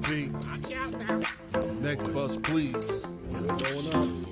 beat. Next bus, please. What's going on?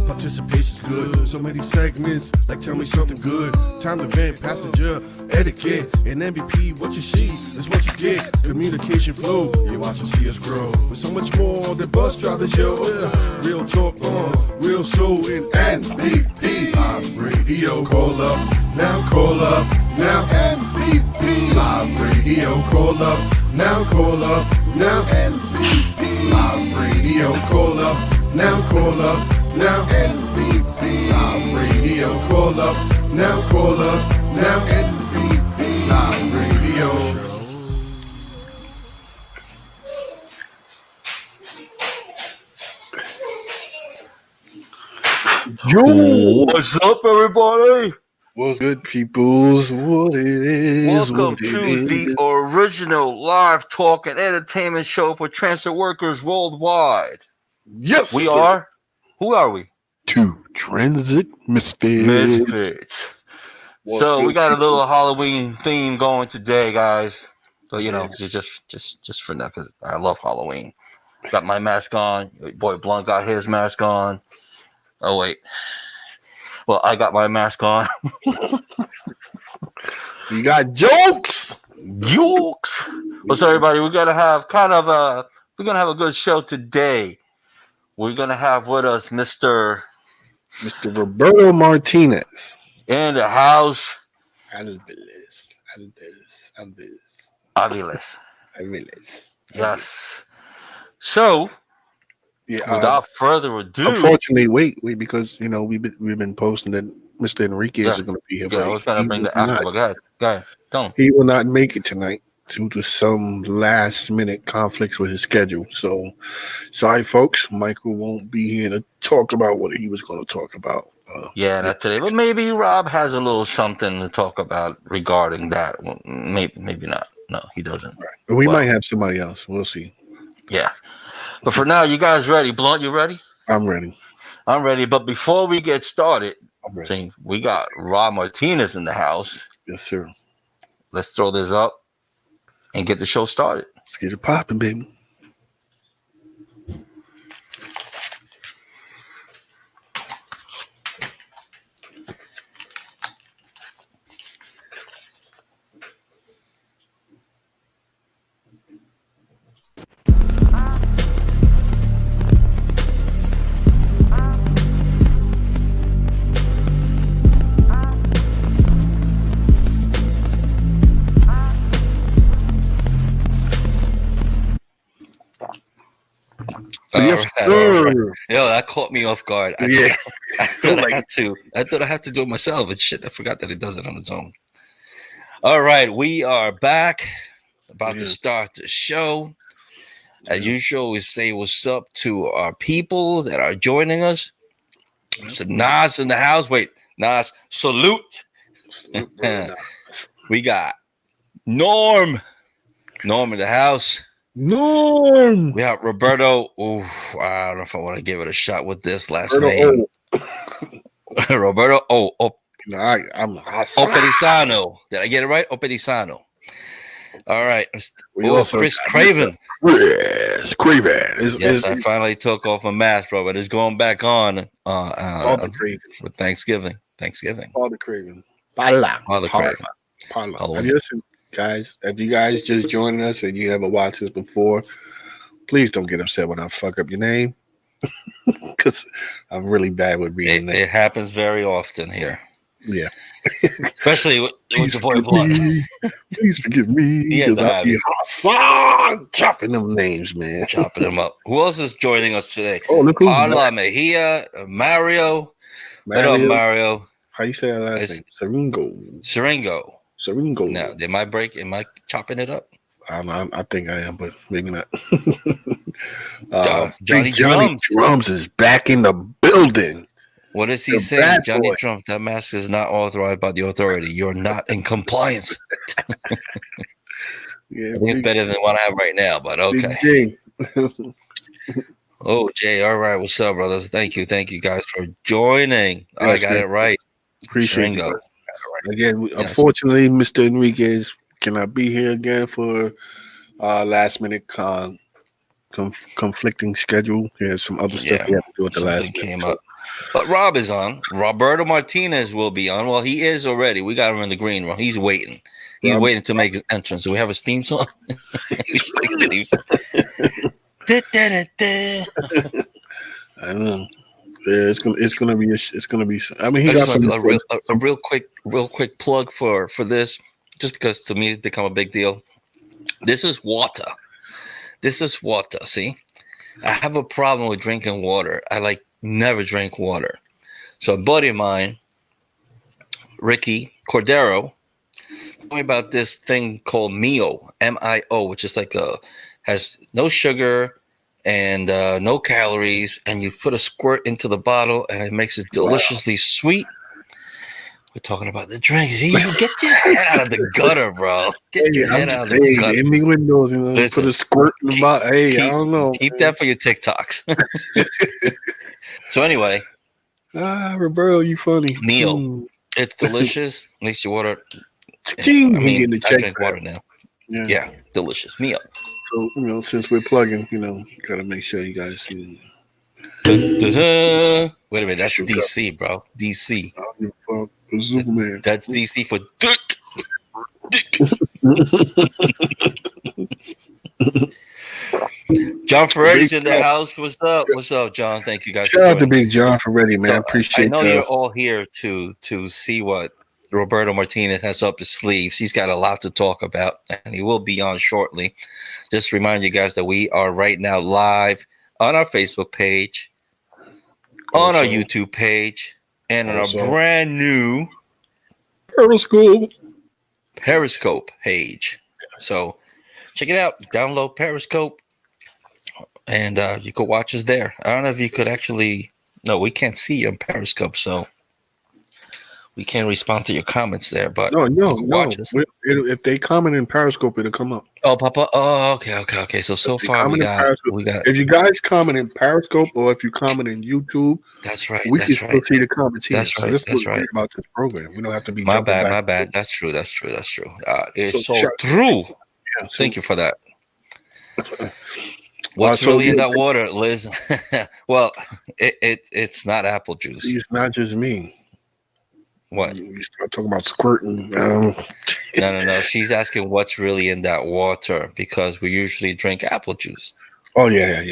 Participation's good. So many segments, like tell me something good. Time to vent, passenger, etiquette, and MVP. What you see is what you get. Communication flow, you watch and see us grow. With so much more than bus drivers, yo. Real talk, real show in MVP. Live radio, call up, now call up, now MVP. Live radio, call up, now call up, now MVP. Live radio, call up, now call up. Now MVP Live Radio, call up, now call up, now MVP Live Radio. Yo, what's up, everybody? What's good, peoples? What it is? Welcome to the original live talk and entertainment show for transit workers worldwide. Yes, we sir. are. Who are we? Two transit misfits. So we got a little Halloween theme going today, guys. So you know, just for now, because I love Halloween. Got my mask on. Boy Blunt got his mask on. Oh wait. Well, I got my mask on. You got jokes. What's up, everybody? We're gonna have a good show today. We're going to have with us Mr. Roberto Martinez. In the house. Aviles. Yes. So, without further ado. Unfortunately, wait, because, you know, we've been posting that Mr. Enriquez is going to be here. Yeah, I was going to bring the after. Go ahead. Tell him. He will not make it tonight due to some last-minute conflicts with his schedule. So, sorry, folks. Michael won't be here to talk about what he was going to talk about. Not today. But maybe Rob has a little something to talk about regarding that. Well, maybe not. No, he doesn't. Right. We might have somebody else. We'll see. Yeah. But for now, you guys ready? Blunt, you ready? I'm ready. I'm ready. But before we get started, we got Rob Martinez in the house. Yes, sir. Let's throw this up and get the show started. Let's get it popping, baby. Yes, sir. Yo, that caught me off guard. I thought I had to do it myself. And shit, I forgot that it does it on its own. All right, we are back. About to start the show. As usual, we say what's up to our people that are joining us. So Nas in the house. Wait, Nas, salute. We got Norm in the house. Norm. We have Roberto. Ooh, I don't know if I want to give it a shot with this last name. Roberto. I'm Operizano. Did I get it right? Operizano. All right. Chris Craven. Chris Craven. Yes, I finally took off a mask, bro, but it's going back on for Thanksgiving. All the Craven. Listen, guys, if you guys just joining us and you haven't watched this before, please don't get upset when I fuck up your name. Because I'm really bad with reading names. It happens very often here. Yeah. Especially with your boy Blunt. Please forgive me. Chopping them names, man. Chopping them up. Who else is joining us today? Oh, look who's Carla Mejia, Mario. What up, Mario? How you say that last name? Seringo. Now, am I chopping it up? I think I am, but maybe not. Johnny Big Johnny Drums. Drums is back in the building. What is he The saying? bad Johnny boy. Drums, that mask is not authorized by the authority. You're not in compliance. Yeah, I think it's better than what I have right now, but okay. Big J. Oh, Jay, all right. What's up, brothers? Thank you guys for joining. I got it right. Appreciate Tringo. you. Again, unfortunately, Mr. Enriquez cannot be here again for last minute conflicting schedule. There's some other stuff he had to do at the last minute. Came up. But Rob is on. Roberto Martinez will be on. Well, he is already. We got him in the green room. He's waiting. He's waiting to make his entrance. Do we have a theme song? I don't know. Yeah, it's gonna be. I mean, he got some a real quick plug for this, just because to me it's become a big deal. This is water. See, I have a problem with drinking water. I never drink water. So a buddy of mine, Ricky Cordero, told me about this thing called Mio, M-I-O, which is has no sugar and no calories, and you put a squirt into the bottle, and it makes it deliciously sweet. We're talking about the drinks. You get your head out of the gutter, bro. Get your head out of the gutter. In the windows, listen, put a squirt in the bottle. I don't know. Keep that for your TikToks. So anyway, Roberto, you funny. Mio, it's delicious. Makes your water. I drink water now. Yeah, delicious. Mio. So, since we're plugging, gotta make sure you guys see. Wait a minute, that's DC, bro. DC. That's DC for dick. John Ferretti's in the house. What's up? What's up, John? Thank you guys. Shout out to Big John Ferretti, man. So, appreciate it. I know you're all here to see what Roberto Martinez has up his sleeves. He's got a lot to talk about, and he will be on shortly. Just remind you guys that we are right now live on our Facebook page, on our YouTube page, and on our brand new Periscope page. So check it out. Download Periscope, and you could watch us there. I don't know if you could actually. No, we can't see you on Periscope, so we can't respond to your comments there. But no. If they comment in Periscope, it'll come up. Oh, Papa. Oh, okay. So far we got. If you guys comment in Periscope or if you comment in YouTube, that's right. We can still see the comments here. That's right. That's right. About this program, we don't have to be. My bad. That's true. It's so true. Yeah, thank you for that. What's really in that water, Liz? Well, it's not apple juice. It's not just me. What? You start talking about squirting. No. She's asking what's really in that water because we usually drink apple juice. Oh yeah.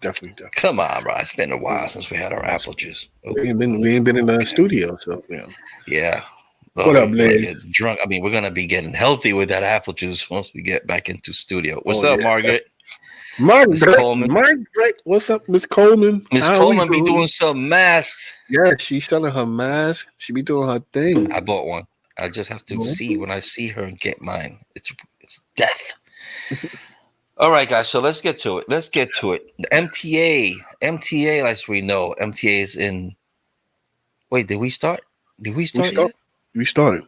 Definitely. Come on, bro. It's been a while since we had our apple juice. We ain't been in the studio, so yeah. Yeah. What up, Liz? Drunk. I mean, we're gonna be getting healthy with that apple juice once we get back into studio. What's up, Margaret? Margaret, what's up, Miss Coleman? Miss Coleman be doing some masks. Yeah, she's selling her mask. She be doing her thing. I bought one. I just have to see when I see her and get mine. It's death. All right, guys. So let's get to it. The MTA, as we know, MTA is in. Wait, did we start? Yet? We started.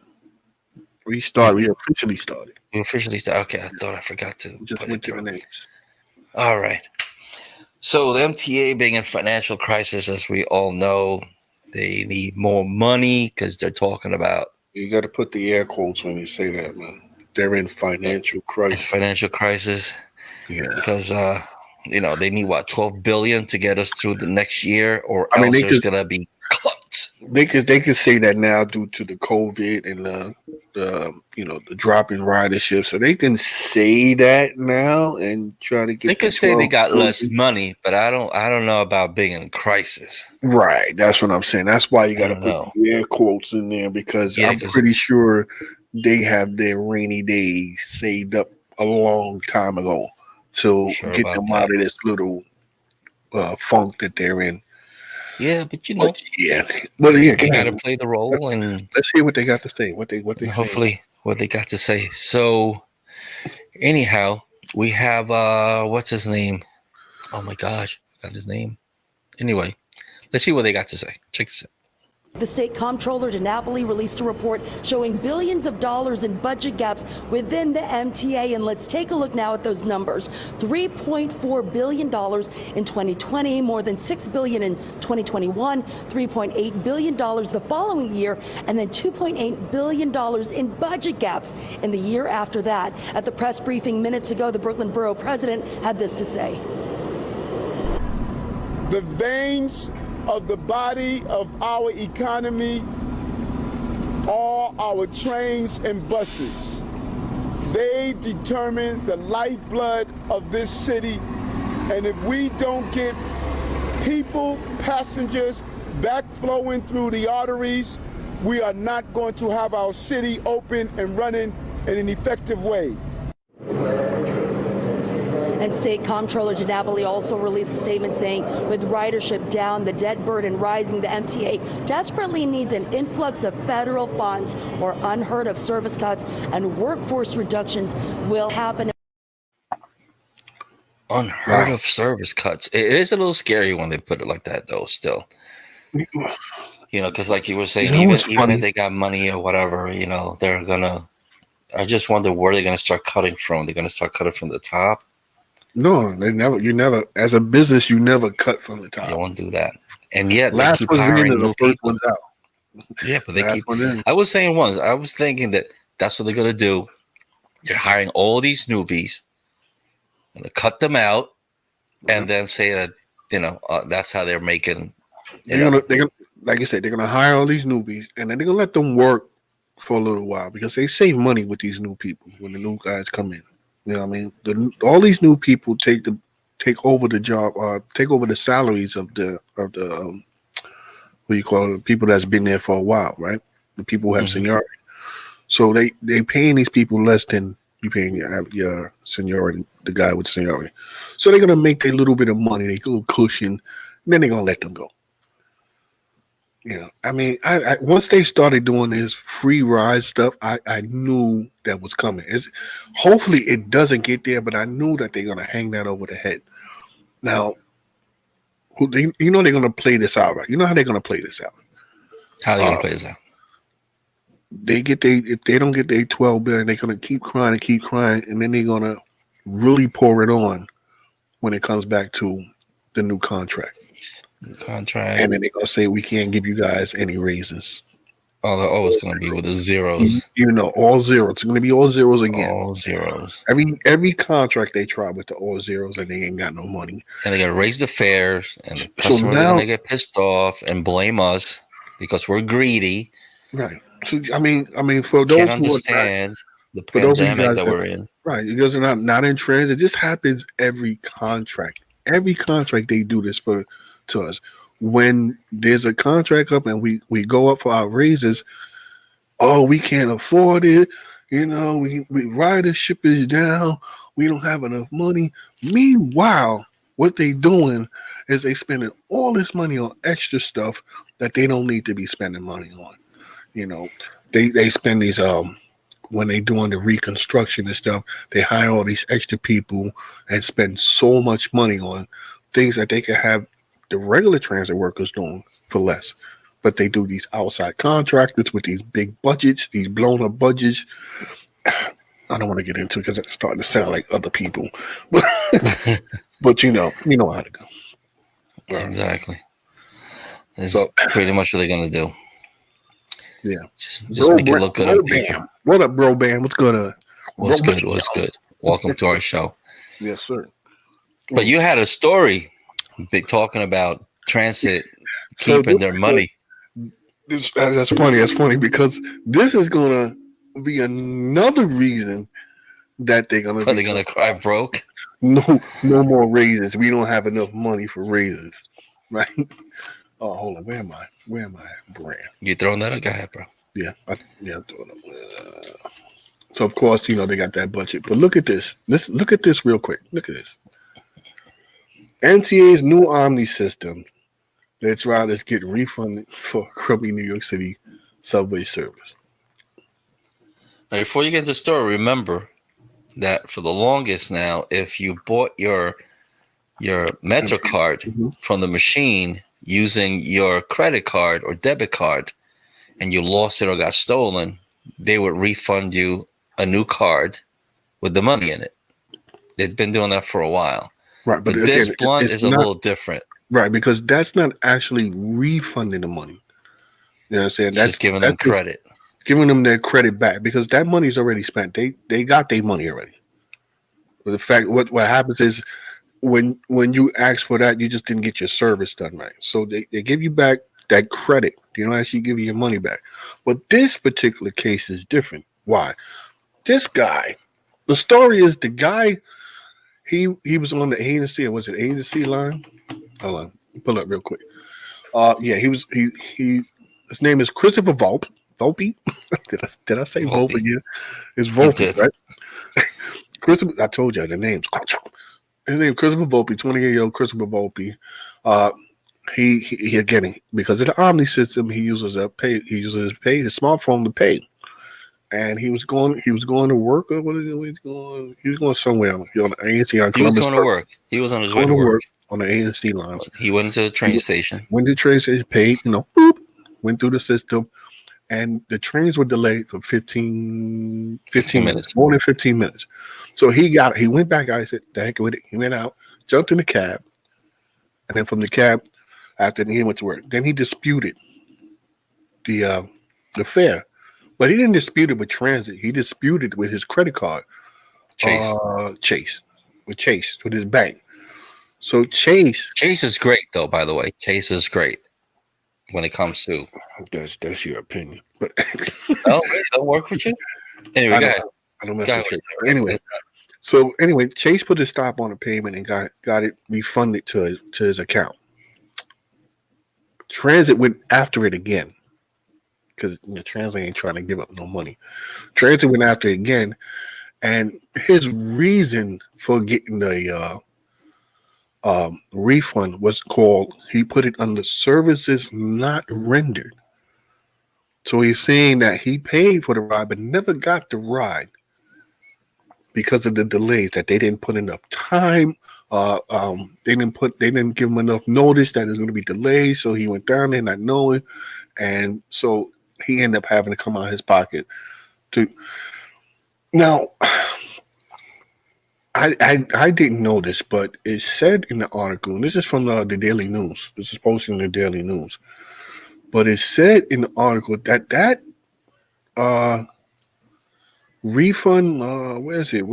We officially started. Okay, I thought I forgot to. Just put went it to the names. All right. So the MTA being in financial crisis, as we all know, they need more money because they're talking about. You got to put the air quotes when you say that, man. They're in financial crisis. Financial crisis. Yeah. Because they need $12 billion to get us through the next year, or else there's gonna be cuts. They could say that now due to the COVID and the drop in ridership, so they can say that now and try to get. They can say they got less money, but I don't know about being in crisis. Right, that's what I'm saying. That's why you got to put the air quotes in there because I'm pretty sure they have their rainy days saved up a long time ago to get them out of this little funk that they're in. Yeah, but you got to play the role, and let's hear what they got to say. What they hopefully say. What they got to say. So Anyhow, we have what's his name? Oh my gosh, got his name. Anyway, let's see what they got to say. Check this out. The state comptroller DiNapoli released a report showing billions of dollars in budget gaps within the MTA. And let's take a look now at those numbers. $3.4 billion in 2020, more than $6 billion in 2021, $3.8 billion the following year, and then $2.8 billion in budget gaps in the year after that. At the press briefing minutes ago, the Brooklyn Borough president had this to say. The veins of the body of our economy are our trains and buses. They determine the lifeblood of this city, and if we don't get people, passengers back flowing through the arteries, we are not going to have our city open and running in an effective way. And State Comptroller DiNapoli also released a statement saying with ridership down, the debt burden rising, the MTA desperately needs an influx of federal funds or unheard of service cuts and workforce reductions will happen. Unheard of service cuts. It is a little scary when they put it like that, though, still. You know, because like you were saying, even if they got money or whatever, you know, they're going to, I just wonder where they're going to start cutting from. They're going to start cutting from the top. No, they never. You never, as a business, you never cut from the top. You won't do that, and yet last they keep one's hiring in, new the first people. one's out. Yeah, but they keep. I was saying once, I was thinking that that's what they're gonna do. They're hiring all these newbies, gonna cut them out, and then say that that's how they're making. They're gonna, like you said, they're gonna hire all these newbies, and then they're gonna let them work for a little while because they save money with these new people when the new guys come in. You know what I mean? All these new people take over the job, take over the salaries of the what do you call it? People that's been there for a while, right? The people who have seniority. So they paying these people less than you paying your seniority, the guy with seniority. So they're gonna make a little bit of money, they little cushion, and then they're gonna let them go. You know, I mean, I once they started doing this free ride stuff, I knew that was coming. Hopefully it doesn't get there, but I knew that they're gonna hang that over the head. Now, they're gonna play this out, right? You know how they're gonna play this out. How are they gonna play this out? If they don't get their $12 billion, they're gonna keep crying, and then they're gonna really pour it on when it comes back to the new contract. And then they're gonna say we can't give you guys any raises. Oh, they're always gonna be with the zeros. All zeros. It's gonna be all zeros again. All zeros. Every contract they try with the all zeros, and they ain't got no money. And they're gonna raise the fares, and the customers are gonna get pissed off and blame us because we're greedy. Right. So I mean, for those can't understand the pandemic that we're in. Right. Because they're not in transit. This happens every contract. Every contract they do this to us. When there's a contract up and we go up for our raises, oh, we can't afford it. You know, we ridership is down. We don't have enough money. Meanwhile, what they doing is they spending all this money on extra stuff that they don't need to be spending money on. You know, they spend these when they doing the reconstruction and stuff, they hire all these extra people and spend so much money on things that they can have the regular transit workers doing for less. But they do these outside contractors with these big budgets, these blown up budgets. I don't want to get into it because it's starting to sound like other people. But you know how to go. Exactly. That's pretty much what they're gonna do. Yeah. Just make it look good on paper. What up, bro band? What's good? What's good? Welcome to our show. Yes, sir. But you had a story talking about transit keeping their money. That's funny. That's funny because this is gonna be another reason that they're gonna cry broke. No more raises. We don't have enough money for raises, right? Oh, hold on. Where am I? Brand. You throwing that up? Go ahead, bro. Yeah, I'm throwing up. So of course, they got that budget. But look at this. Look at this real quick. Look at this. MTA's new Omni system lets riders get refunded for crummy New York City subway service. Now, before you get into the story, remember that for the longest now, if you bought your Metro card from the machine using your credit card or debit card, and you lost it or got stolen, they would refund you a new card with the money in it. They've been doing that for a while. Right, but this blunt is a little different. Right, because that's not actually refunding the money. You know what I'm saying? That's just giving them credit. Giving them their credit back because that money's already spent. They got their money already. But the fact what happens is when you ask for that, you just didn't get your service done right. So they give you back that credit. They don't actually give you your money back. But this particular case is different. Why? This guy, the story is the guy, he was on the A and C, or was it A and C line? Hold on, pull up real quick. Yeah, he his name is Christopher Volpe. Did I say Volpe again? It's Volpe, right? Christopher, I told you the name's his name Christopher Volpe, 28-year-old Christopher Volpe. He again, because of the Omni system, he uses his smartphone to pay. And he was going to work, or what is it? He was going somewhere on the ANC on Columbus. He was going to work. He was on his way to work on the ANC lines. He went to the train station. Went to the train station, paid, boop, went through the system, and the trains were delayed for 15 minutes, more than 15 minutes. So he went back. I said, "The heck with it." He went out, jumped in the cab, and then from the cab, after he went to work. Then he disputed the fare. But he didn't dispute it with transit. He disputed with his credit card. Chase. With his bank. So Chase is great, though, by the way. Chase is great when it comes to. That's your opinion. But don't work with you? Anyway, go ahead. I don't mess with Chase. Anyway, Chase put a stop on the payment and got it refunded to his account. Transit went after it again. Because Transit ain't trying to give up no money. Transit went after it again, and his reason for getting the refund was called, he put it under services not rendered. So he's saying that he paid for the ride but never got the ride because of the delays, that they didn't put enough time. They didn't give him enough notice that it's going to be delayed. So he went down there not knowing, and so he ended up having to come out of his pocket to. Now, I didn't know this, but it said in the article, and this is from the Daily News. This is posted in the Daily News, but it said in the article that refund. Where is it?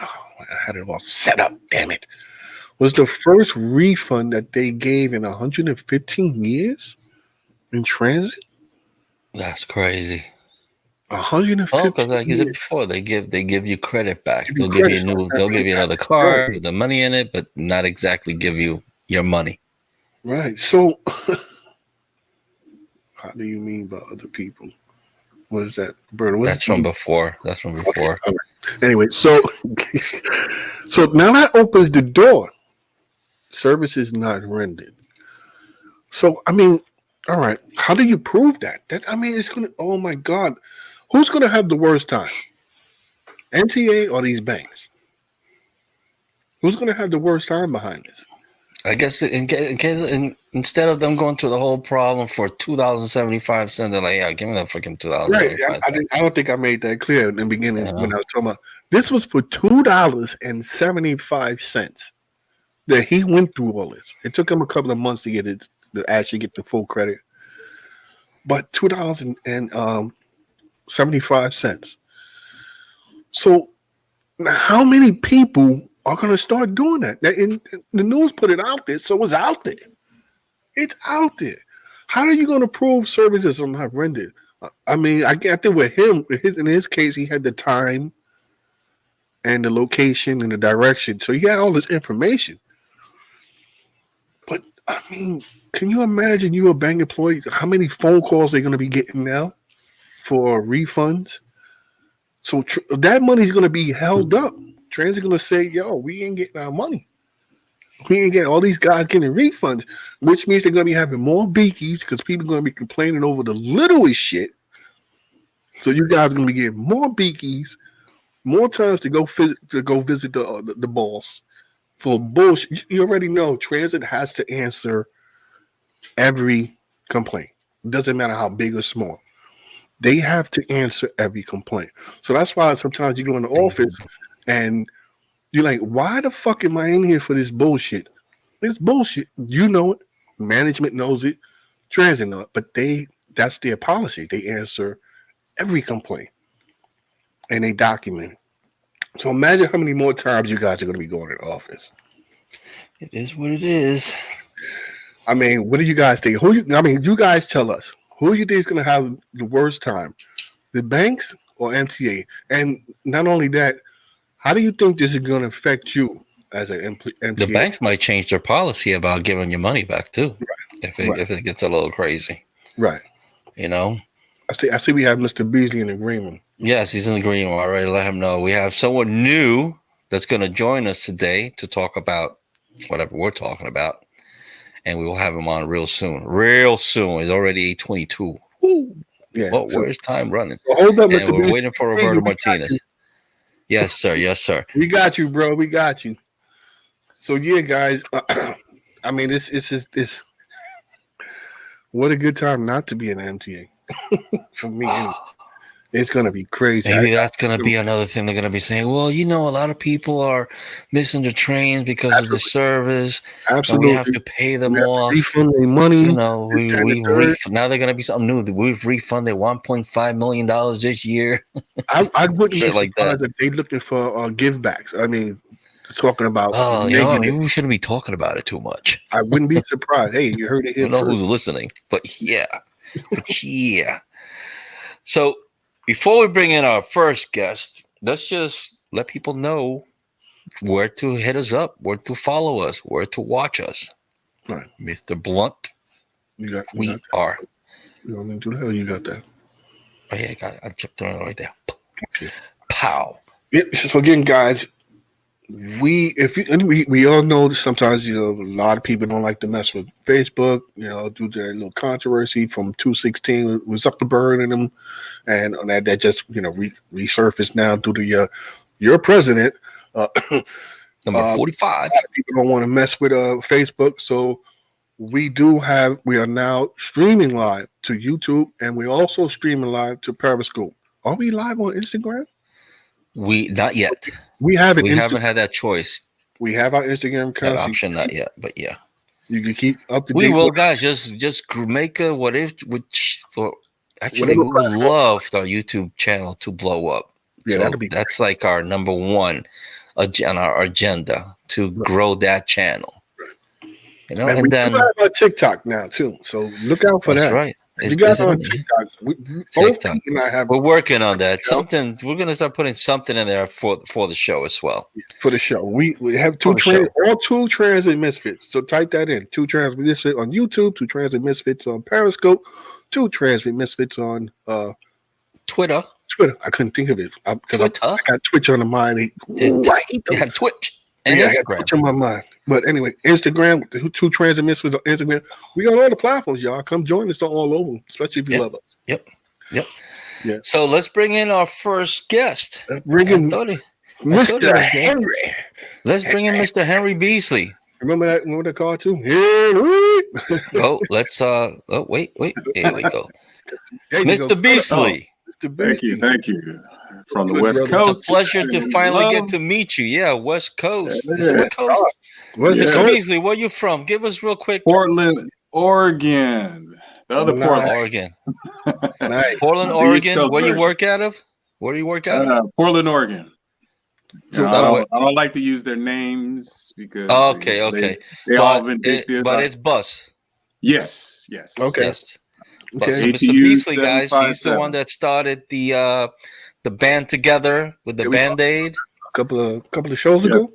Oh, I had it all set up. Damn it! Was the first refund that they gave in 115 years in transit. That's crazy. 150. Oh, because like you said before, they give you credit back. They'll give you another card with the money in it, but not exactly give you your money. Right. So, how do you mean by other people? What is that, Roberto? That's from before. Okay. Anyway, so now that opens the door. Service is not rendered. So I mean. All right. How do you prove that? It's going to, oh my God. Who's going to have the worst time? MTA or these banks? Who's going to have the worst time behind this? I guess instead of them going through the whole problem for $2.75, they're like, yeah, give me that freaking $2.75. Right. I don't think I made that clear in the beginning when I was talking about this was for $2.75 that he went through all this. It took him a couple of months to get it. To actually get the full credit, but $2.75. So, how many people are going to start doing that? And the news put it out there, so it's out there. It's out there. How are you going to prove services are not rendered? I think with him, in his case, he had the time and the location and the direction, so he had all this information. But can you imagine you a bank employee? How many phone calls they're going to be getting now for refunds? So that money's going to be held up. Transit going to say, "Yo, we ain't getting our money. We ain't getting all these guys getting refunds," which means they're going to be having more beakies because people are going to be complaining over the littlest shit. So you guys are going to be getting more beakies, more times to go visit the boss for bullshit. You already know transit has to answer every complaint. Doesn't matter how big or small. They have to answer every complaint. So that's why sometimes you go in the office and you're like, why the fuck am I in here for this bullshit? It's bullshit. You know it. Management knows it. Transit know it. But that's their policy. They answer every complaint. And they document it. So imagine how many more times you guys are going to be going to the office. It is what it is. I mean, what do you guys think? You guys tell us. Who you think is going to have the worst time? The banks or MTA? And not only that, how do you think this is going to affect you as an MTA? The banks might change their policy about giving your money back too, right. if it gets a little crazy. Right. You know? I see we have Mr. Beasley in the green room. Yes, he's in the green room already. Let him know. We have someone new that's going to join us today to talk about whatever we're talking about. And we will have him on real soon. Real soon. It's already 8:22. Woo. Yeah. Well, where's time running? Well, hold up, and we're waiting for Roberto Martinez. Yes, sir. Yes, sir. We got you, bro. We got you. So yeah, guys. I mean, this. What a good time not to be an MTA for me. Anyway. It's going to be crazy. Maybe that's going to be another thing they're going to be saying. Well, you know, a lot of people are missing the trains because of the service. Absolutely. We have to pay them off. Refund their money. You know, now they're going to be something new. We've refunded $1.5 million this year. I wouldn't be like that. if they're looking for give backs. I mean, talking about. Oh, you know, maybe we shouldn't be talking about it too much. I wouldn't be surprised. Hey, you heard it here. I don't know who's listening, but yeah. So, before we bring in our first guest, let's just let people know where to hit us up, where to follow us, where to watch us. Right. Mr. Blunt, we are. You know, to the hell you got that. Oh, yeah, I got it. I chipped on it right there. Okay. Pow. Yeah, so again, guys, we all know that sometimes, you know, a lot of people don't like to mess with Facebook, you know, due to that little controversy from 2016 with Zuckerberg and them, and that just, you know, resurfaced now due to your president. Number 45. People don't want to mess with Facebook, so we are now streaming live to YouTube, and we're also streaming live to Periscope. Are we live on Instagram? Not yet. We haven't had that choice. We have our Instagram that option, not yet, but yeah. You can keep up to date. We will, guys. Just make a actually, we would love our YouTube channel to blow up. Yeah, so that's great. Like our number one on our agenda to grow that channel. You know, and then we have TikTok now too. So look out for that. That's right. You guys on TikTok? We're working on that. We're gonna start putting something in there for the show as well. For the show, we have two Transit Misfits. So type that in: 2 Transit Misfits on YouTube, 2 Transit Misfits on Periscope, 2 Transit Misfits on Twitter. I couldn't think of it because I got Twitch on the mind. You had Twitch. And Instagram. On my mind. But anyway, Instagram, 2 Transit Misfits on Instagram. We on all the platforms, y'all. Come join us all over, especially if you love us. Yep. Yeah. So let's bring in our first guest. Bring in Mr. Henry. Let's bring in Mr. Henry Beasley. Remember that cartoon? Henry. Wait. Here we go. Mr. Beasley. Thank you. From the West Coast. It's a pleasure to finally get to meet you. Yeah, West Coast. West Coast. Mr. Beasley, where you from? Give us real quick. Portland, Oregon. The other Portland. Oregon. Nice. Portland, Oregon. Where you work out of? Where do you work out of? Portland, Oregon. I don't like to use their names because they all vindictive. But it's bus. Yes. Okay. Yes. Okay. So Mr. Beasley, guys, he's the one that started the band together with the Band-Aid a couple of shows ago.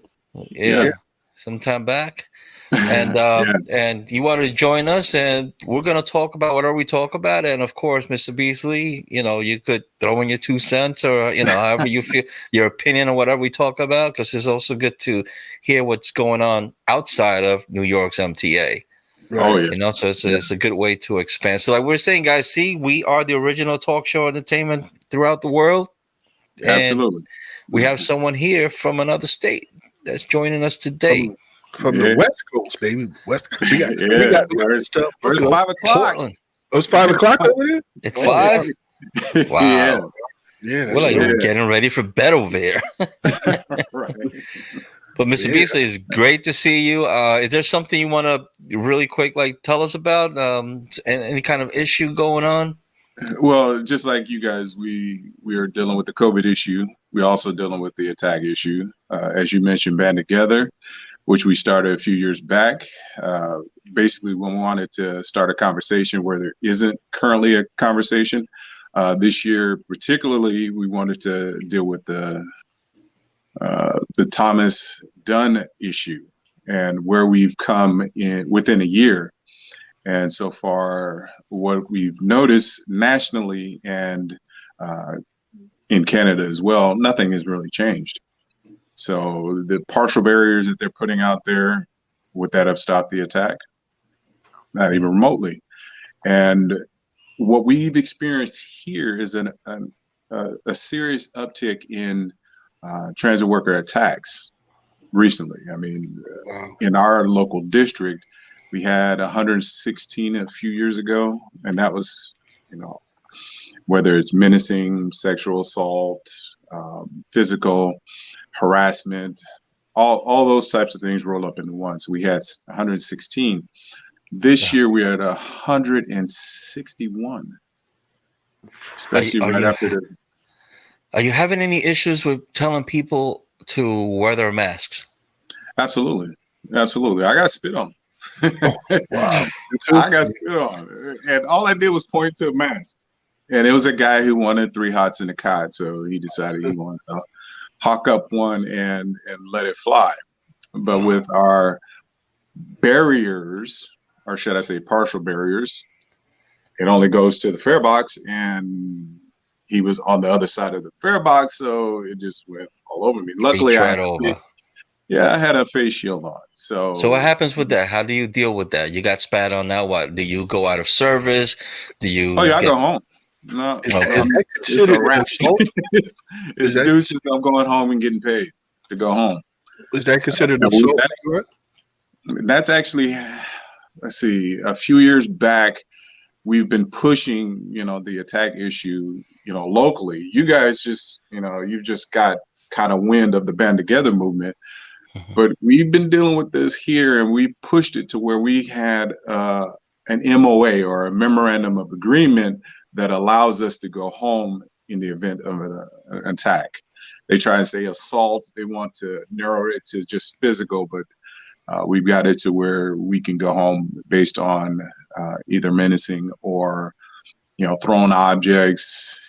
Yeah, some time back. And and you wanted to join us, and we're going to talk about whatever we talk about. And of course, Mr. Beasley, you know, you could throw in your 2 cents or, you know, however you feel, your opinion on whatever we talk about, because it's also good to hear what's going on outside of New York's MTA. Right. Oh, yeah. You know, so it's a good way to expand. So like we're saying, guys, we are the original talk show entertainment throughout the world. Absolutely. we have someone here from another state that's joining us today. From the West Coast, baby. West. We got stuff. It's 5 o'clock. Portland. Oh, it's 5 o'clock over there? It's 5? Wow. Yeah. We're like getting ready for bed over here. Right. But Mr. Beasley, it's great to see you. Is there something you want to really quick tell us about? Any kind of issue going on? Well, just like you guys, we are dealing with the COVID issue. We're also dealing with the attack issue. As you mentioned, Band Together, which we started a few years back. Basically, when we wanted to start a conversation where there isn't currently a conversation. This year, particularly, we wanted to deal with the Thomas Dunn issue and where we've come in within a year. And so far, what we've noticed nationally and in Canada as well, nothing has really changed. So the partial barriers that they're putting out there, would that have stopped the attack? Not even remotely. And what we've experienced here is a serious uptick in transit worker attacks recently. I mean, in our local district, we had 116 a few years ago, and that was, whether it's menacing, sexual assault, physical harassment, all those types of things roll up into one. So we had 116. This year we're at 161, especially after the. Are you having any issues with telling people to wear their masks? Absolutely. I got spit on. Wow. I got spit on, and all I did was point to a mask. And it was a guy who wanted 3 hots in a cot, so he decided he wanted to hawk up one and let it fly. But with our barriers, or should I say partial barriers, it only goes to the fare box, and he was on the other side of the fare box, so it just went all over me. Luckily, I had a face shield on. So what happens with that? How do you deal with that? You got spat on now. What do you go out of service? Do you? I go home. No, it's a wrap. It's deuces. I'm going home and getting paid to go home. Is that considered assault? That's actually, let's see, a few years back, we've been pushing, the attack issue, locally. You guys just, you've just got kind of wind of the Band Together movement. But we've been dealing with this here, and we've pushed it to where we had an MOA, or a memorandum of agreement, that allows us to go home in the event of an attack. They try and say assault. They want to narrow it to just physical, but we've got it to where we can go home based on either menacing or, throwing objects.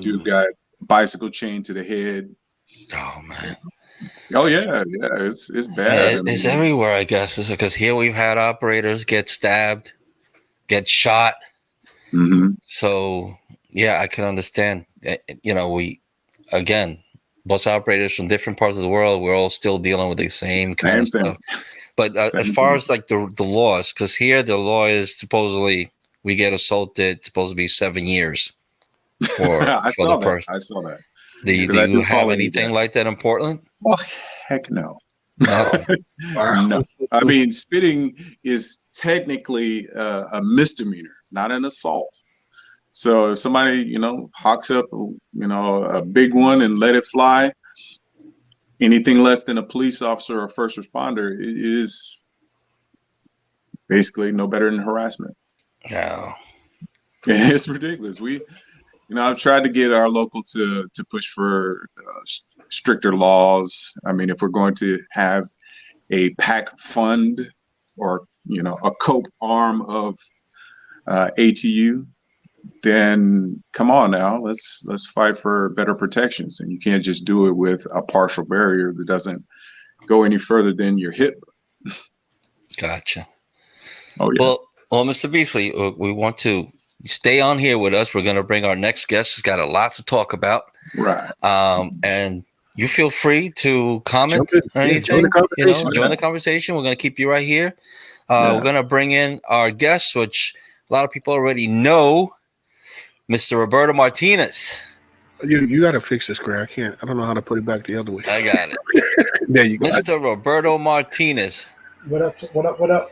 Dude got a bicycle chain to the head. Oh man. Oh yeah, it's bad. It's everywhere, I guess. It's because here we've had operators get stabbed, get shot. Mm-hmm. So yeah, I can understand. Bus operators from different parts of the world, we're all still dealing with the same kind of stuff. But as far as the laws, because here the law is supposedly we get assaulted, supposed to be 7 years. I saw that. Do you have anything like that in Portland? Oh, heck no. No. No. I mean, spitting is technically a misdemeanor, not an assault. So if somebody, hawks up, a big one and let it fly, anything less than a police officer or first responder is basically no better than harassment. No. It's ridiculous. I've tried to get our local to push for stricter laws. I mean, if we're going to have a PAC fund or, a COPE arm of ATU, then come on now, let's fight for better protections. And you can't just do it with a partial barrier that doesn't go any further than your hip. Gotcha. Oh yeah. Well, Mr. Beasley, we want to stay on here with us. We're going to bring our next guest. He's got a lot to talk about. Right. And you feel free to comment or anything. Join the conversation. We're going to keep you right here. We're going to bring in our guest, which a lot of people already know, Mr. Roberto Martinez. You got to fix this, Greg. I don't know how to put it back the other way. I got it. There you go. Mr. Roberto Martinez. What up? What up?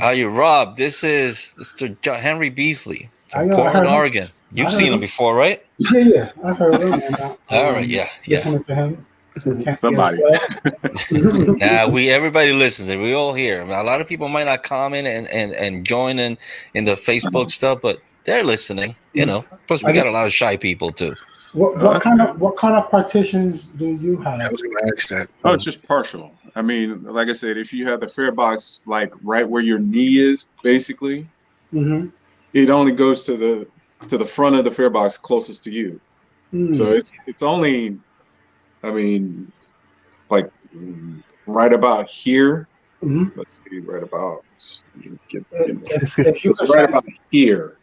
How you, Rob? This is Mr. Henry Beasley from Portland, Oregon. You've seen him before, right? Yeah, I heard him. All right, yeah. Listening to him. Somebody. Everybody listens and we all hear. A lot of people might not comment and join in the Facebook stuff, but they're listening. Plus we got a lot of shy people too. What kind of partitions do you have? I was going to ask that. Oh, it's just partial. I mean, like I said, if you have the fare box like right where your knee is, basically, it only goes to the front of the fare box closest to you. So it's only, I mean, like right about here. Let's see, right about it's right about here.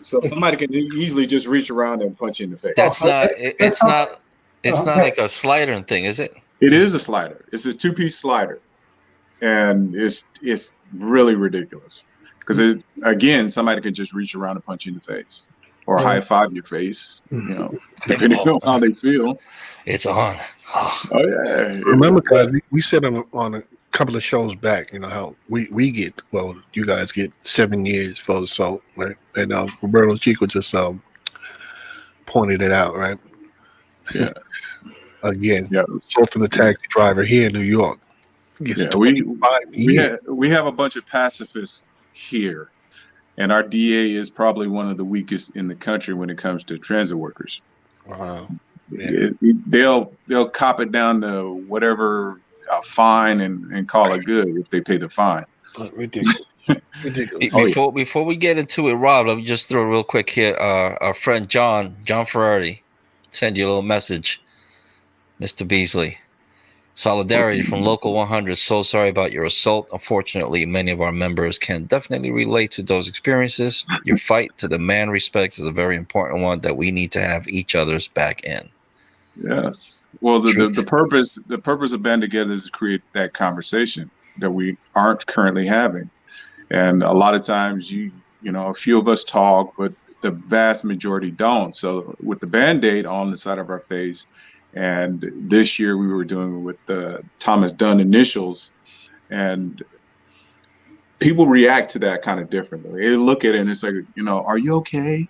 So somebody can easily just reach around and punch you in the face. That's not. It's not. It's not like a slider thing, is it? It is a slider. It's a 2-piece slider, and it's really ridiculous because again, somebody can just reach around and punch you in the face or high five your face. Depending on how they feel. It's on. Oh yeah. Remember, guys, we said on a couple of shows back, how we get, well, you guys get 7 years for assault, right? And Roberto Chico just pointed it out, right? Yeah. Again, assaulting a taxi driver here in New York. We have a bunch of pacifists here, and our DA is probably one of the weakest in the country when it comes to transit workers. Wow. They'll cop it down to whatever fine and call it good if they pay the fine. Ridiculous. Before we get into it, Rob, let me just throw real quick here. Our friend John Ferrari send you a little message. Mr. Beasley, solidarity from Local 100. So sorry about your assault. Unfortunately, many of our members can definitely relate to those experiences. Your fight to demand respect is a very important one that we need to have each other's back in. Yes. Well, the purpose of Band Together is to create that conversation that we aren't currently having. And a lot of times a few of us talk, but the vast majority don't. So with the Band-Aid on the side of our face, and this year we were doing it with the Thomas Dunn initials, and people react to that kind of differently. They look at it and it's like, are you okay? And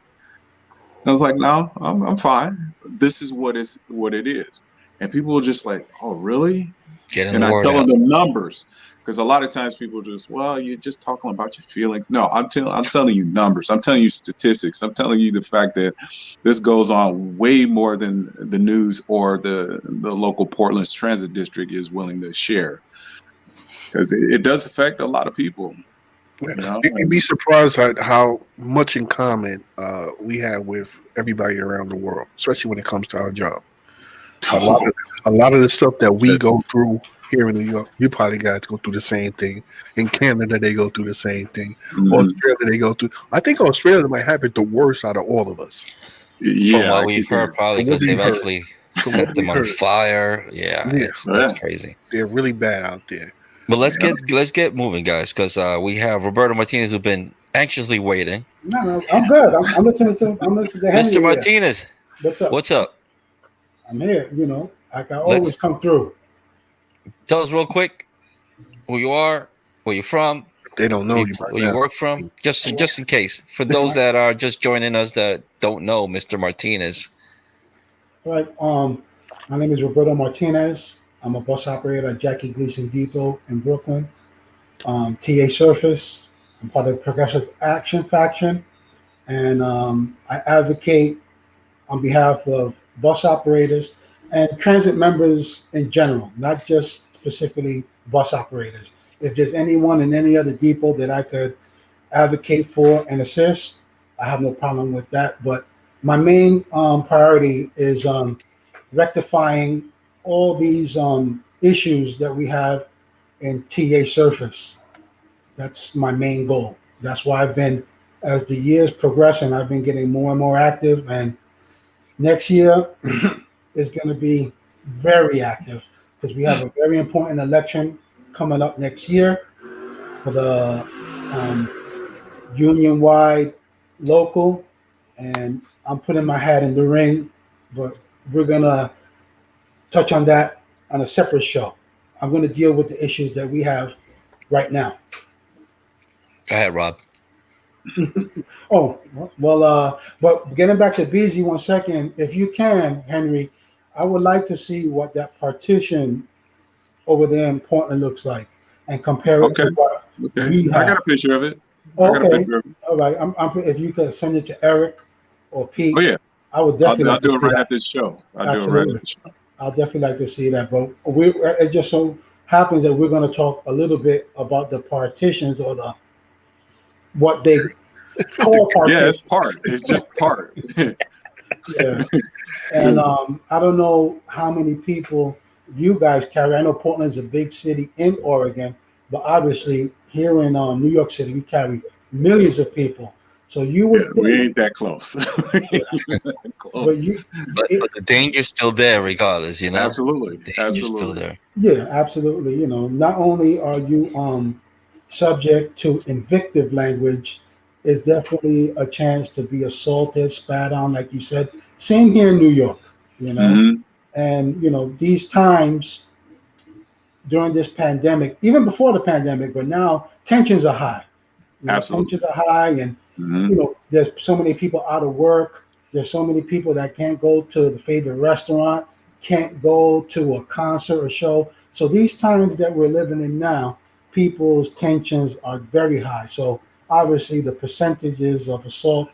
I was like, no, I'm fine. This is what it is. And people are just like, oh, really? And I tell them the numbers. Because a lot of times people just, well, you're just talking about your feelings. No, I'm telling you numbers. I'm telling you statistics. I'm telling you the fact that this goes on way more than the news or the local Portland's transit district is willing to share. Because it does affect a lot of people. You'd be surprised at how much in common we have with everybody around the world, especially when it comes to our job. A lot of the stuff that we go through here in New York, you probably guys go through the same thing. In Canada, they go through the same thing. Australia, they go through. I think Australia might have it the worst out of all of us. Yeah, from what we've heard, probably because they've actually set them on fire. Yeah, that's crazy. They're really bad out there. But let's get moving, guys, because we have Roberto Martinez who's been anxiously waiting. No, I'm good. I'm listening to Mr. Martinez. What's up? I'm here. I can always come through. Tell us real quick who you are, where you're from. They don't know where you work from. Just in case, for those that are just joining us that don't know Mr. Martinez. All right. My name is Roberto Martinez. I'm a bus operator at Jackie Gleason Depot in Brooklyn. TA Surface. I'm part of the Progressive Action Faction, and I advocate on behalf of bus operators and transit members in general, not just specifically bus operators. If there's anyone in any other depot that I could advocate for and assist, I have no problem with that. But my main priority is rectifying all these issues that we have in TA Surface. That's my main goal. That's why as the years progressing, I've been getting more and more active, and next year is going to be very active because we have a very important election coming up next year for the union-wide local, and I'm putting my hat in the ring, but we're gonna touch on that on a separate show. I'm gonna deal with the issues that we have right now. Go ahead, Rob. Oh, well, but getting back to Beasley 1 second, if you can, Henry, I would like to see what that partition over there in Portland looks like and compare it Okay. to what we have. I got a picture of it. Okay. All right. If you could send it to Eric or Pete, Oh yeah, I would definitely I'll like to do it see right that. after the show. Absolutely. I'll definitely like to see that. But it just so happens that we're going to talk a little bit about the partitions or what they call partitions. Yeah, it's part. It's just part. Yeah. And I don't know how many people you guys carry. I know Portland's a big city in Oregon, but obviously here in New York City, we carry millions of people. So you would think, we ain't that close. Close. But the danger's still there regardless, you know? Absolutely. The danger's still there. Yeah, absolutely. You know, not only are you subject to invective language, it's definitely a chance to be assaulted, spat on, like you said. Same here in New York, you know. Mm-hmm. And, you know, these times during this pandemic, even before the pandemic, but now tensions are high. You know, Absolutely. tensions are high, and, you know, there's so many people out of work. There's so many people that can't go to the favorite restaurant, can't go to a concert or show. So these times that we're living in now, people's tensions are very high. So obviously the percentages of assault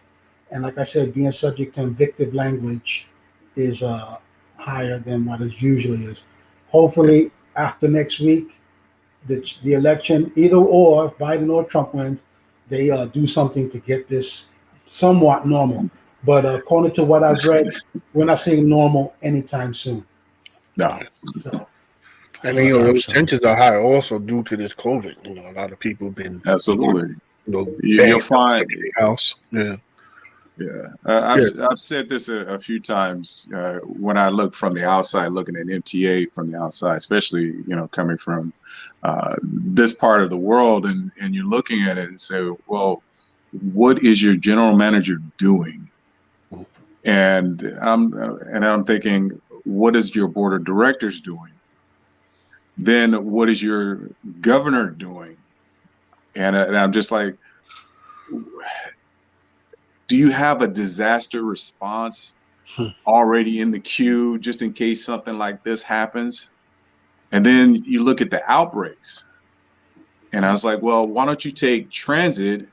and, like I said, being subject to invective language is higher than what it usually is. Hopefully after next week, the election, either or, if Biden or Trump wins, they do something to get this somewhat normal. But according to what I've read, we're not seeing normal anytime soon. No. So, and you know, those tensions are high also due to this COVID. You know, a lot of people have been absolutely. You know, you'll find house. Yeah. Yeah, I've said this a few times when I look from the outside, looking at MTA from the outside, especially, you know, coming from this part of the world, and you're looking at it and say, well, what is your general manager doing? And I'm thinking, what is your board of directors doing? Then what is your governor doing? And I'm just like, do you have a disaster response already in the queue just in case something like this happens? And then you look at the outbreaks. And I was like, well, why don't you take transit,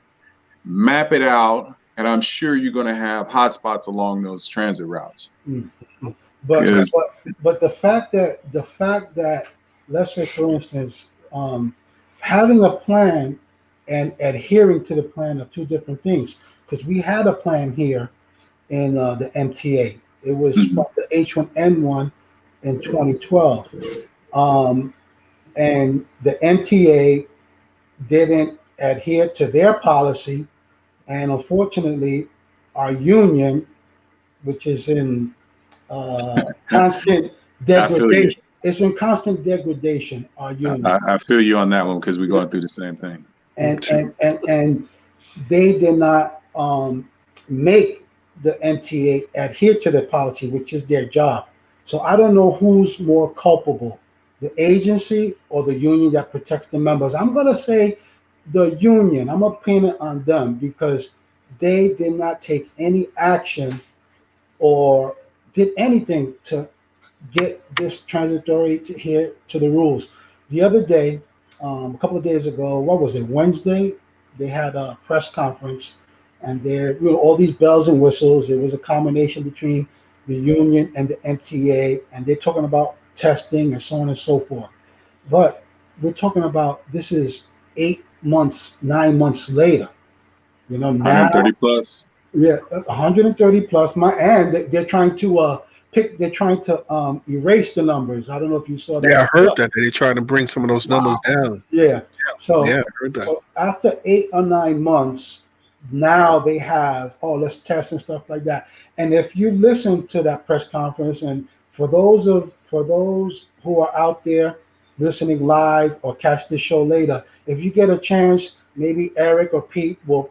map it out, and I'm sure you're going to have hotspots along those transit routes. But the fact that let's say, for instance, having a plan and adhering to the plan are two different things. Because we had a plan here in the MTA. It was the H1N1 in 2012. And the MTA didn't adhere to their policy. And unfortunately, our union, which is in constant degradation, it's in constant degradation, our union. I feel you on that one because we're going through the same thing. And they did not make the MTA adhere to the policy, which is their job. So I don't know who's more culpable, the agency or the union that protects the members. I'm going to say the union. I'm going to pin it on them because they did not take any action or did anything to get this transitory to here to the rules. The other day, a couple of days ago, what was it, Wednesday? They had a press conference, and there were all these bells and whistles. It was a combination between the union and the MTA, and they're talking about testing and so on and so forth. But we're talking about this is 8 months, 9 months later. You know, now 130 plus. Yeah, 130 plus. And they're trying to they're trying to erase the numbers. I don't know if you saw that. Yeah, I heard that they're trying to bring some of those numbers down. Yeah. So yeah, I heard that. So after 8 or 9 months, now they have let's test and stuff like that. And if you listen to that press conference, and for those who are out there listening live or catch this show later, if you get a chance, maybe Eric or Pete will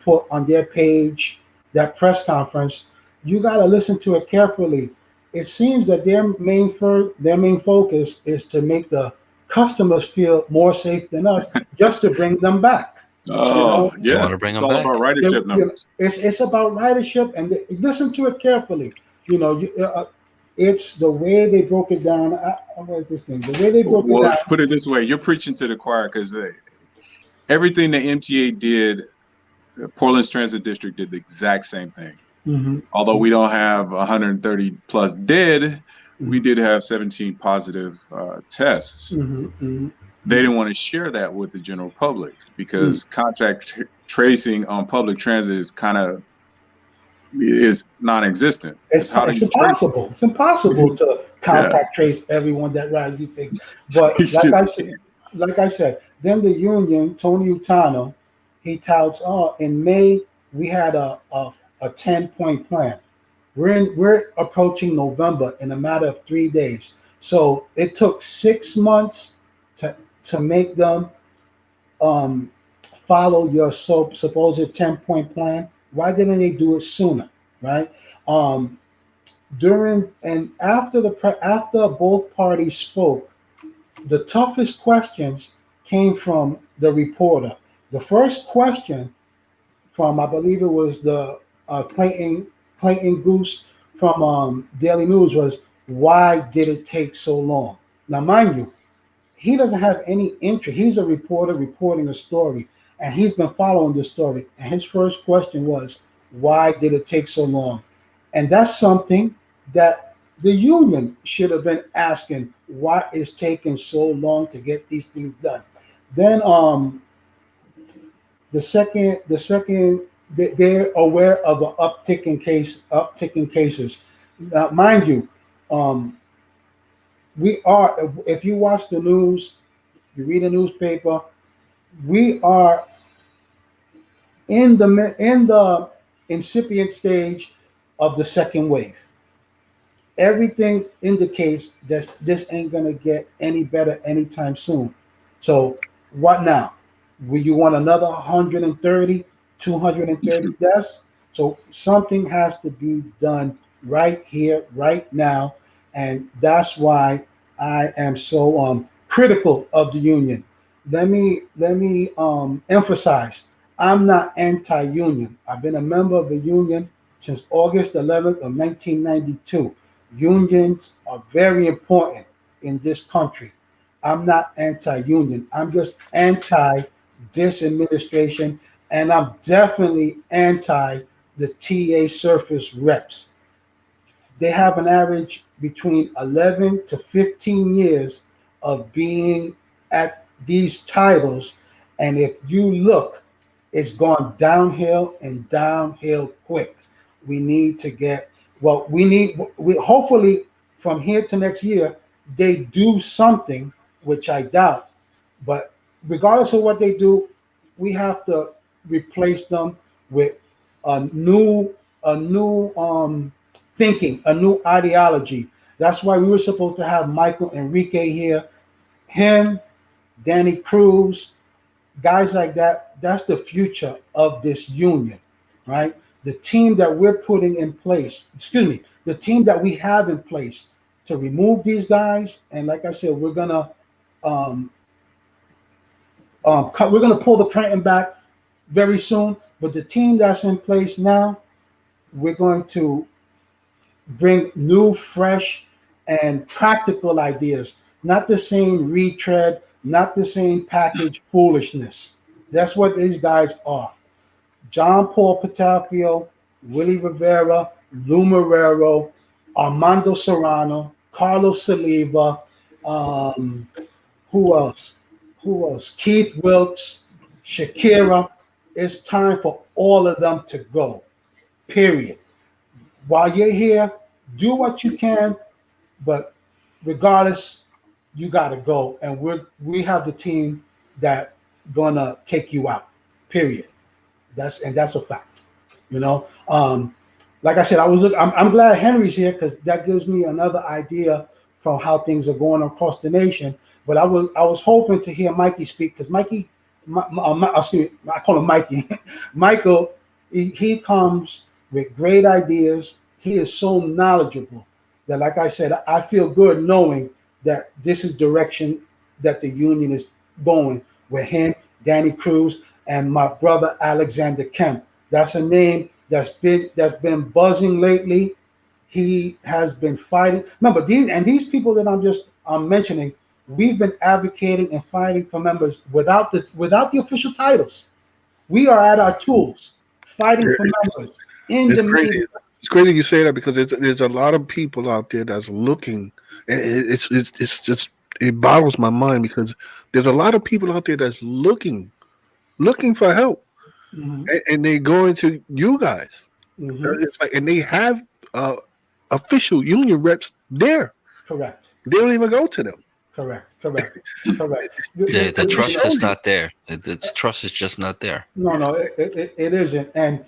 put on their page that press conference. you got to listen to it carefully. It seems that their main focus is to make the customers feel more safe than us, just to bring them back. Oh, They yeah. want to bring It's them all back. about ridership numbers. It's about ridership, and listen to it carefully. It's the way they broke it down. What is this thing? The way they broke it Well, down. put it this way, you're preaching to the choir because everything the MTA did, Portland's Transit District did the exact same thing. Mm-hmm. Although we don't have 130 plus dead, we did have 17 positive tests. Mm-hmm. Mm-hmm. They didn't want to share that with the general public because contact tracing on public transit is non-existent. It's impossible. It's impossible to contact trace everyone that rides these things. But like I said, then the union, Tony Utano, he touts, in May we had a 10-point plan. We're approaching November in a matter of 3 days. So it took 6 months to make them follow your supposed 10-point plan. Why didn't they do it sooner, right? During and after after both parties spoke, the toughest questions came from the reporter. The first question from, I believe it was the Clayton Goose from Daily News, was, why did it take so long? Now, mind you, he doesn't have any interest. He's a reporter reporting a story, and he's been following this story. And his first question was, why did it take so long? And that's something that the union should have been asking. Why is taking so long to get these things done? Then the second they're aware of an uptick in cases. Now, mind you, we are, if you watch the news, you read a newspaper, we are in the incipient stage of the second wave. Everything indicates that this ain't gonna get any better anytime soon. So what now? Will you want another 130, 230 deaths? So something has to be done right here, right now, and that's why I am so critical of the union. Let me emphasize, I'm not anti-union. I've been a member of the union since August 11th of 1992. Unions are very important in this country. I'm not anti-union. I'm just anti this administration, and I'm definitely anti the TA surface reps. They have an average between 11 to 15 years of being at these titles, and if you look, it's gone downhill and downhill quick. We need to get, we hopefully from here to next year, they do something, which I doubt, but regardless of what they do, we have to replace them with a new thinking, a new ideology. That's why we were supposed to have Michael Enrique here, him, Danny Cruz, guys like that. That's the future of this union, right? The team that we're putting in place, the team that we have in place to remove these guys. And like I said, we're gonna pull the curtain back very soon. But the team that's in place now, we're going to bring new, fresh, and practical ideas. Not the same retread, not the same package foolishness. That's what these guys are. John Paul Patapio, Willie Rivera, Lou Marrero, Armando Serrano, Carlos Saliba, who else? Keith Wilkes, Shakira. It's time for all of them to go, period. While you're here, do what you can, but regardless, you got to go. And we have the team that gonna take you out, period. That's a fact. Like I said, I'm glad Henry's here because that gives me another idea from how things are going across the nation. But I was hoping to hear Mikey speak because Mikey, I call him Mikey. Michael, he comes with great ideas. he is so knowledgeable that, like I said, I feel good knowing that this is direction that the union is going with him, Danny Cruz, and my brother Alexander Kemp. That's a name that's been buzzing lately. He has been fighting. Remember, these people that I'm mentioning, we've been advocating and fighting for members without the official titles. We are at our tools, fighting for members in the media. It's crazy you say that because there's a lot of people out there that's looking, and it's just it boggles my mind because there's a lot of people out there that's looking for help, and they go into you guys. It's like, and they have official union reps there. Correct. They don't even go to them. Correct. The trust is not there. The trust is just not there. No, it isn't. And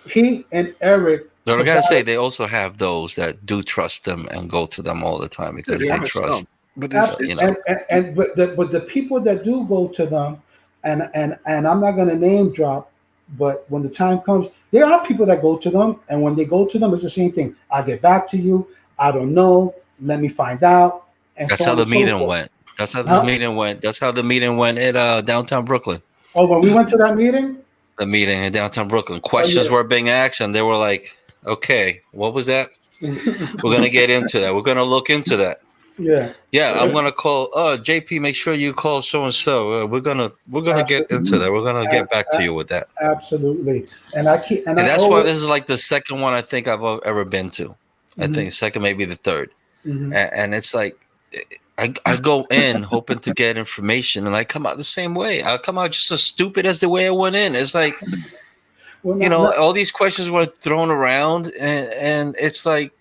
he and Eric. But I gotta say, they also have those that do trust them and go to them all the time because they trust. But the people that do go to them, and I'm not going to name drop, but when the time comes, there are people that go to them, and when they go to them, it's the same thing. I'll get back to you. I don't know. Let me find out. And that's how the meeting went. That's how the meeting went. That's how the meeting went at downtown Brooklyn. Oh, when we went to that meeting? The meeting in downtown Brooklyn. Questions were being asked, and they were like, okay, what was that? We're going to get into that. We're going to look into that. Yeah, I'm going to call JP, make sure you call so-and-so. We're going to get into that. We're going to get back to you with that. Absolutely. And that's why this is like the second one I think I've ever been to. I think second, maybe the third. And it's like, I go in hoping to get information, and I come out the same way. I come out just as stupid as the way I went in. It's like, all these questions were thrown around, and it's like,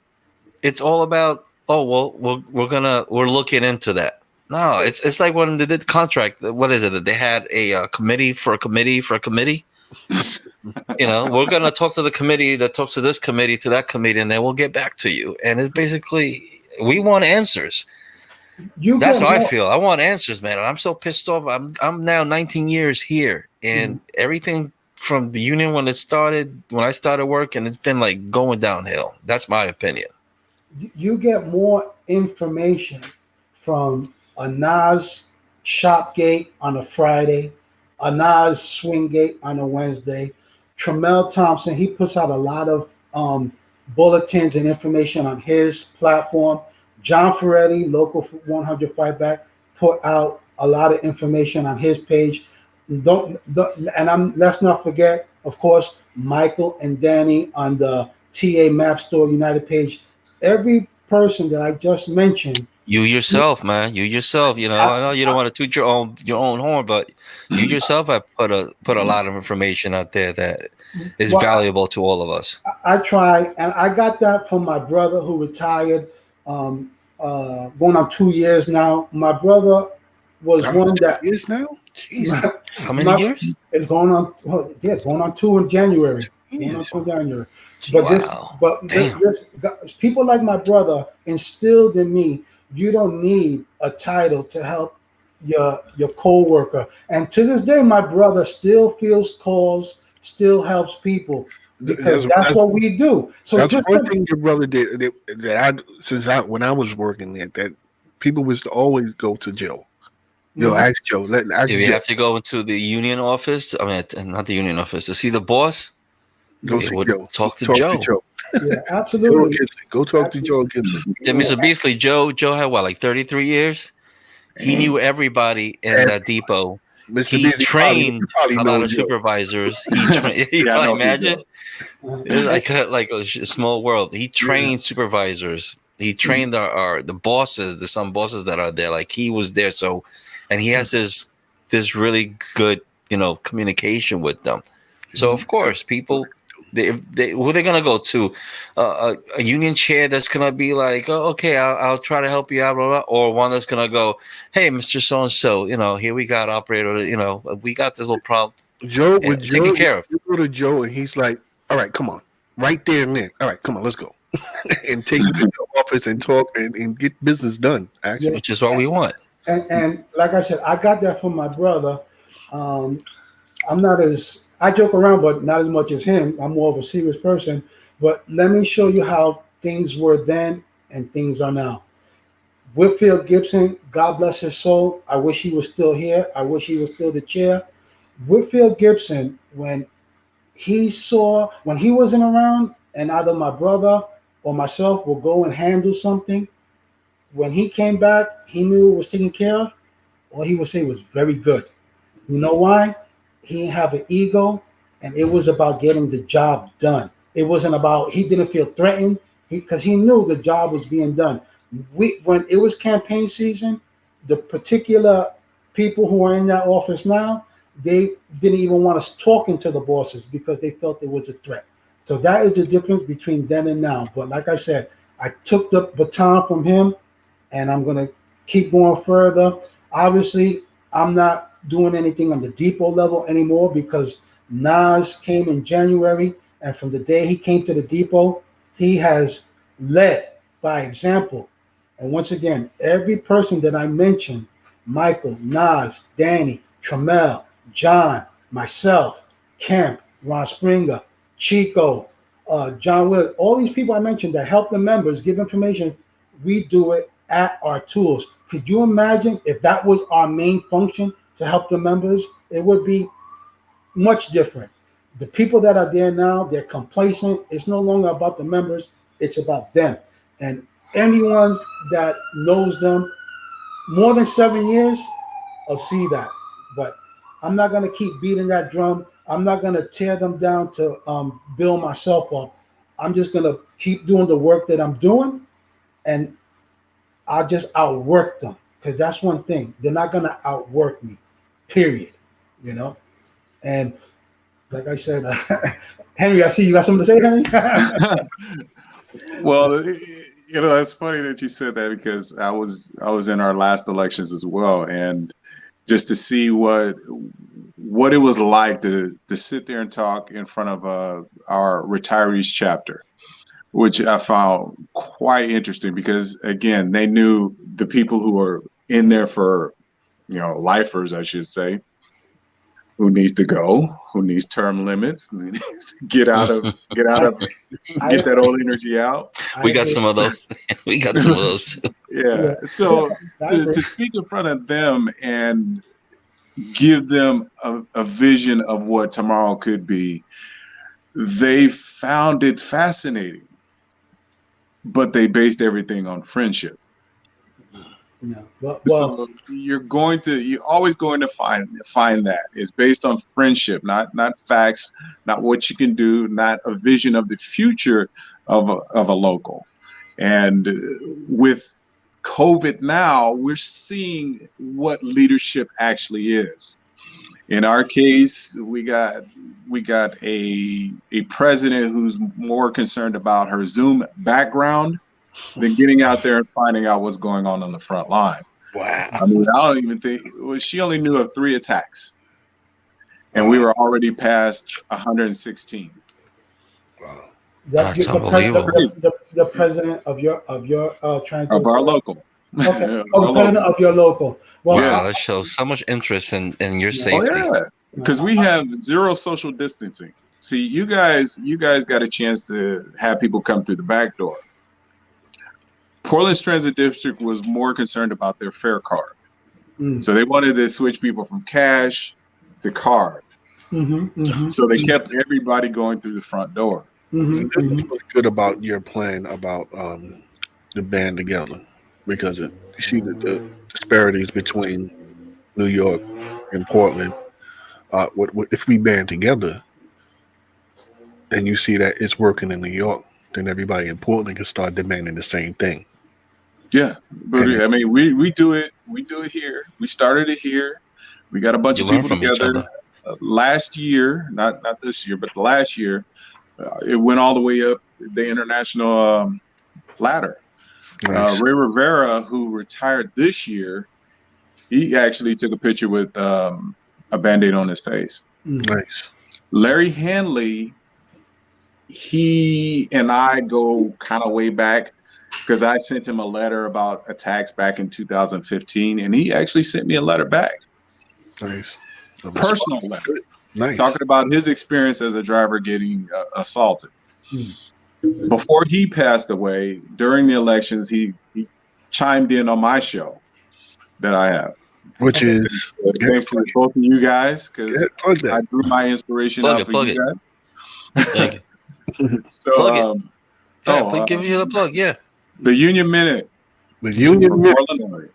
it's all about, we're looking into that. No, it's like when they did the contract. What is it? That they had a committee for a committee for a committee. We're gonna talk to the committee that talks to this committee to that committee, and then we'll get back to you. And it's basically, we want answers. That's how I feel. I want answers, man. I'm so pissed off. I'm now 19 years here, and everything from the union when I started working, it's been like going downhill. That's my opinion. You get more information from a Nas shop gate on a Friday, a Nas swing gate on a Wednesday. Tremel Thompson, he puts out a lot of bulletins and information on his platform. John Ferretti, Local 100 Fight Back, put out a lot of information on his page. Let's not forget, of course, Michael and Danny on the TA Map Store United page. Every person that I just mentioned. You yourself, man. You yourself. I know you don't want to toot your own horn, but you yourself have put a lot of information out there that is valuable to all of us. I try, and I got that from my brother who retired. Going on 2 years now. My brother was one that is now. Jeez. How many years? It's going on. It's going on 2 in January. But this, people like my brother instilled in me. You don't need a title to help your co-worker. And to this day, my brother still fields calls, still helps people. Because that's what we do. So that's one thing your brother did when I was working there, that people was to always go to Joe. Ask Joe. If you have to go into the union office, not the union office, to see the boss, go see Joe. Talk to Joe. Yeah, absolutely. Go talk to Joe Gibson. Yeah, Mr. Beasley, Joe had what, like 33 years? He knew everybody in that depot. He trained a lot of supervisors. You can imagine? It's like a small world. He trained supervisors. He trained the bosses, some bosses that are there. Like, he was there. So, and he has this really good, communication with them. So of course, people, who they're gonna go to, a union chair that's gonna be like, oh, okay, I'll try to help you out, blah, blah, or one that's gonna go, hey, Mr. So and so, here we got operator, we got this little problem. Joe, taken care of. You go to Joe and he's like, all right, come on, right there and then. All right, come on, let's go, and take you to the office and talk and get business done. Actually, which is what we want. And like I said, I got that from my brother. I joke around, but not as much as him. I'm more of a serious person. But let me show you how things were then and things are now. Whitfield Gibson, God bless his soul. I wish he was still here. I wish he was still the chair. Whitfield Gibson, when he wasn't around, and either my brother or myself will go and handle something, when he came back, he knew it was taken care of. All he would say was very good. You know why? He didn't have an ego, and it was about getting the job done. It wasn't about, he didn't feel threatened because he knew the job was being done. When it was campaign season, the particular people who are in that office now, they didn't even want us talking to the bosses because they felt it was a threat. So that is the difference between then and now. But like I said, I took the baton from him, and I'm going to keep going further. Obviously, I'm not doing anything on the depot level anymore because Nas came in January, and from the day he came to the depot, he has led by example. And once again, every person that I mentioned, Michael, Nas, Danny, Tramel, John, myself, Kemp, Ron Springer, Chico, John Will, all these people I mentioned that help the members give information, we do it at our tools. Could you imagine if that was our main function to help the members? It would be much different. The people that are there now, they're complacent. It's no longer about the members, it's about them. And anyone that knows them more than 7 years will see that. But I'm not going to keep beating that drum. I'm not going to tear them down to build myself up. I'm just going to keep doing the work that I'm doing, and I'll just outwork them, because that's one thing. They're not going to outwork me, period. You know? And like I said, Henry, I see you got something to say, Henry? Well, it's funny that you said that, because I was in our last elections as well, and just to see what it was like to sit there and talk in front of our retirees chapter, which I found quite interesting, because again, they knew the people who were in there for, lifers, I should say, who needs to go, who needs term limits, who needs to get that old energy out. We got some of those. We got some of those. Yeah. So to speak in front of them and give them a vision of what tomorrow could be, they found it fascinating, but they based everything on friendship. No. So you're always going to find that it's based on friendship, not facts, not what you can do, not a vision of the future of a local. And with COVID now, we're seeing what leadership actually is. In our case, we got a president who's more concerned about her Zoom background than getting out there and finding out what's going on the front line. Wow. I mean, I don't even think she only knew of 3 attacks, and we were already past 116. Wow. That's unbelievable. The president of your transit Of our local. Okay. The president of your local. Well, wow, that shows so much interest in your safety. Oh, yeah. Because we have 0 social distancing. See, you guys got a chance to have people come through the back door. Portland's Transit District was more concerned about their fare card. So they wanted to switch people from cash to card. So they kept everybody going through the front door. That's what's good about your plan about the band together, because you see the disparities between New York and Portland. If we band together and you see that it's working in New York, then everybody in Portland can start demanding the same thing. Yeah, but I mean, we do it. We do it here. We started it here. We got a bunch of people together last year, not this year, but last year. It went all the way up the international ladder. Nice. Ray Rivera, who retired this year, he actually took a picture with a Band-Aid on his face. Nice. Larry Hanley, he and I go kind of way back, because I sent him a letter about attacks back in 2015, and he actually sent me a letter back. Nice. Personal letter. Nice. Talking about his experience as a driver getting assaulted. before he passed away, during the elections, he chimed in on my show that I have. Which is thanks to both of you guys, because I drew my inspiration out for you guys. Thank you. So, plug it. Give you the plug. Yeah. The Union Minute. The Union Minute.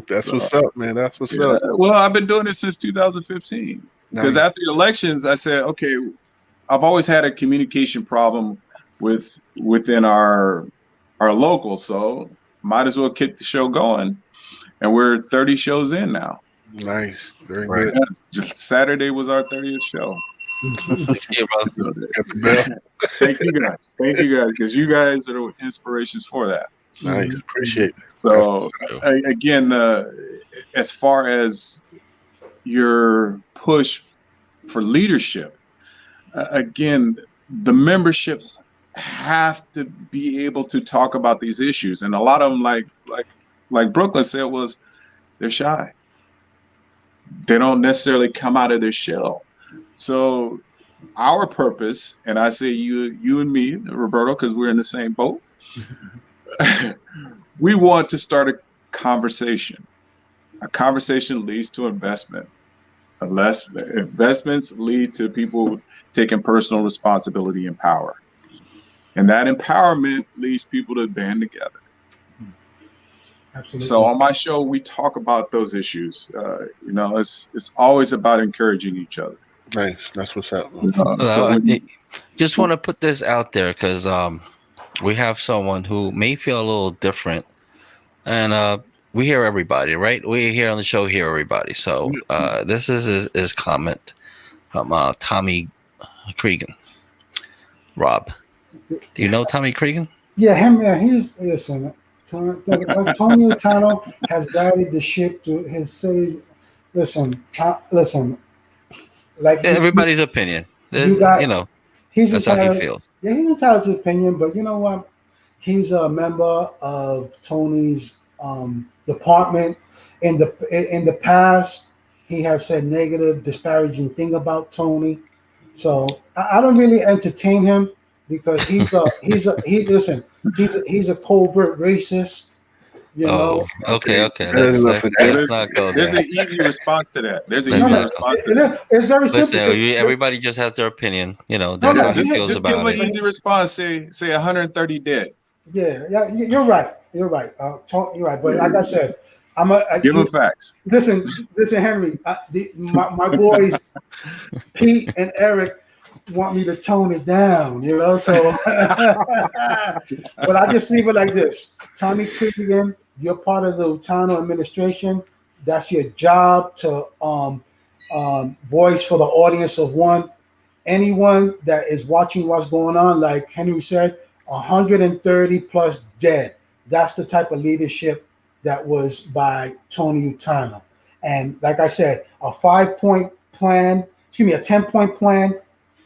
That's what's up, man. That's what's up. Well, I've been doing it since 2015. Because after the elections, I said, okay, I've always had a communication problem within our local, so might as well keep the show going. And we're 30 shows in now. Nice. Very good. Just Saturday was our 30th show. Yeah, Thank you guys. Thank you guys, because you guys are the inspirations for that. Nice. Appreciate it. So again, as far as your push for leadership, again, the memberships have to be able to talk about these issues, and a lot of them, like Brooklyn said, was they're shy. They don't necessarily come out of their shell. So our purpose, and I say you and me, Roberto, because we're in the same boat, we want to start a conversation. A conversation leads to investment. Unless investments lead to people taking personal responsibility and power. And that empowerment leads people to band together. Absolutely. So on my show, we talk about those issues. It's always about encouraging each other. Nice. That's what's up. I just want to put this out there because we have someone who may feel a little different, and we hear everybody, right? We here on the show hear everybody. So this is his comment from Tommy Cregan. Rob, do you know Tommy Cregan? Yeah, him. Yeah, listen. Tony Utano has guided the ship to his city. Listen. Like everybody's opinion. That's how he feels. Yeah, he's entitled to opinion, but you know what? He's a member of Tony's department. In the past, he has said negative, disparaging thing about Tony. So I don't really entertain him because he's a covert racist. You know? Okay. Let's not go there. There's an easy response to that. It's very simple. Listen, everybody just has their opinion. That's how he feels just about it. Just give an easy response. Say 130 dead. Yeah, you're right. You're right. But like I said, give them facts. Listen, Henry. My boys, Pete and Eric, want me to tone it down. So. But I just leave it like this. Tommy Cregan, you're part of the Utano administration. That's your job to voice for the audience of one. Anyone that is watching what's going on, like Henry said, 130 plus dead. That's the type of leadership that was by Tony Utano. And like I said, a 10-point plan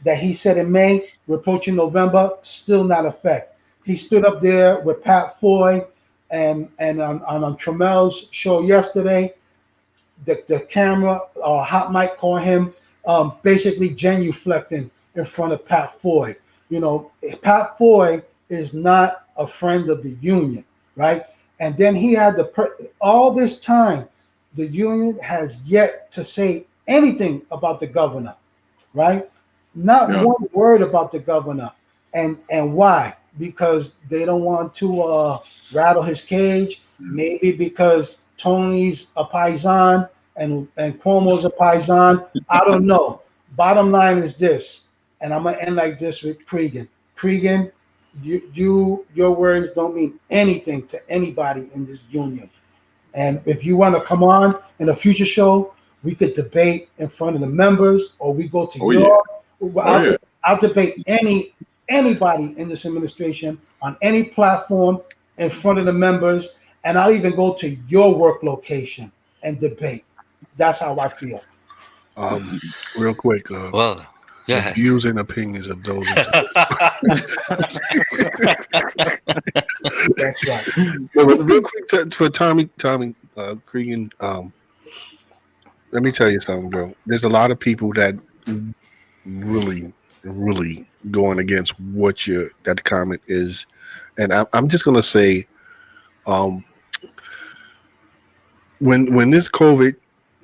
that he said in May, we're approaching November, still not effect. He stood up there with Pat Foy and on Tramel's show yesterday, the camera or hot mic called him basically genuflecting in front of Pat Foy. Pat Foy is not a friend of the union, right? And then he had all this time, the union has yet to say anything about the governor, right? Not one word about the governor. And why? Because they don't want to rattle his cage. Maybe because Tony's a paisan and Cuomo's a paisan. I don't know. Bottom line is this, and I'm gonna end like this with Cregan. Cregan, your words don't mean anything to anybody in this union. And if you want to come on in a future show, we could debate in front of the members, or we go to I'll debate anybody in this administration on any platform in front of the members, and I'll even go to your work location and debate. That's how I feel. Real quick. Yeah. Views and opinions of those. That's right. Real quick for Tommy Cregan. Let me tell you something, bro. There's a lot of people that really, really going against what that comment is, and I'm just gonna say, when this COVID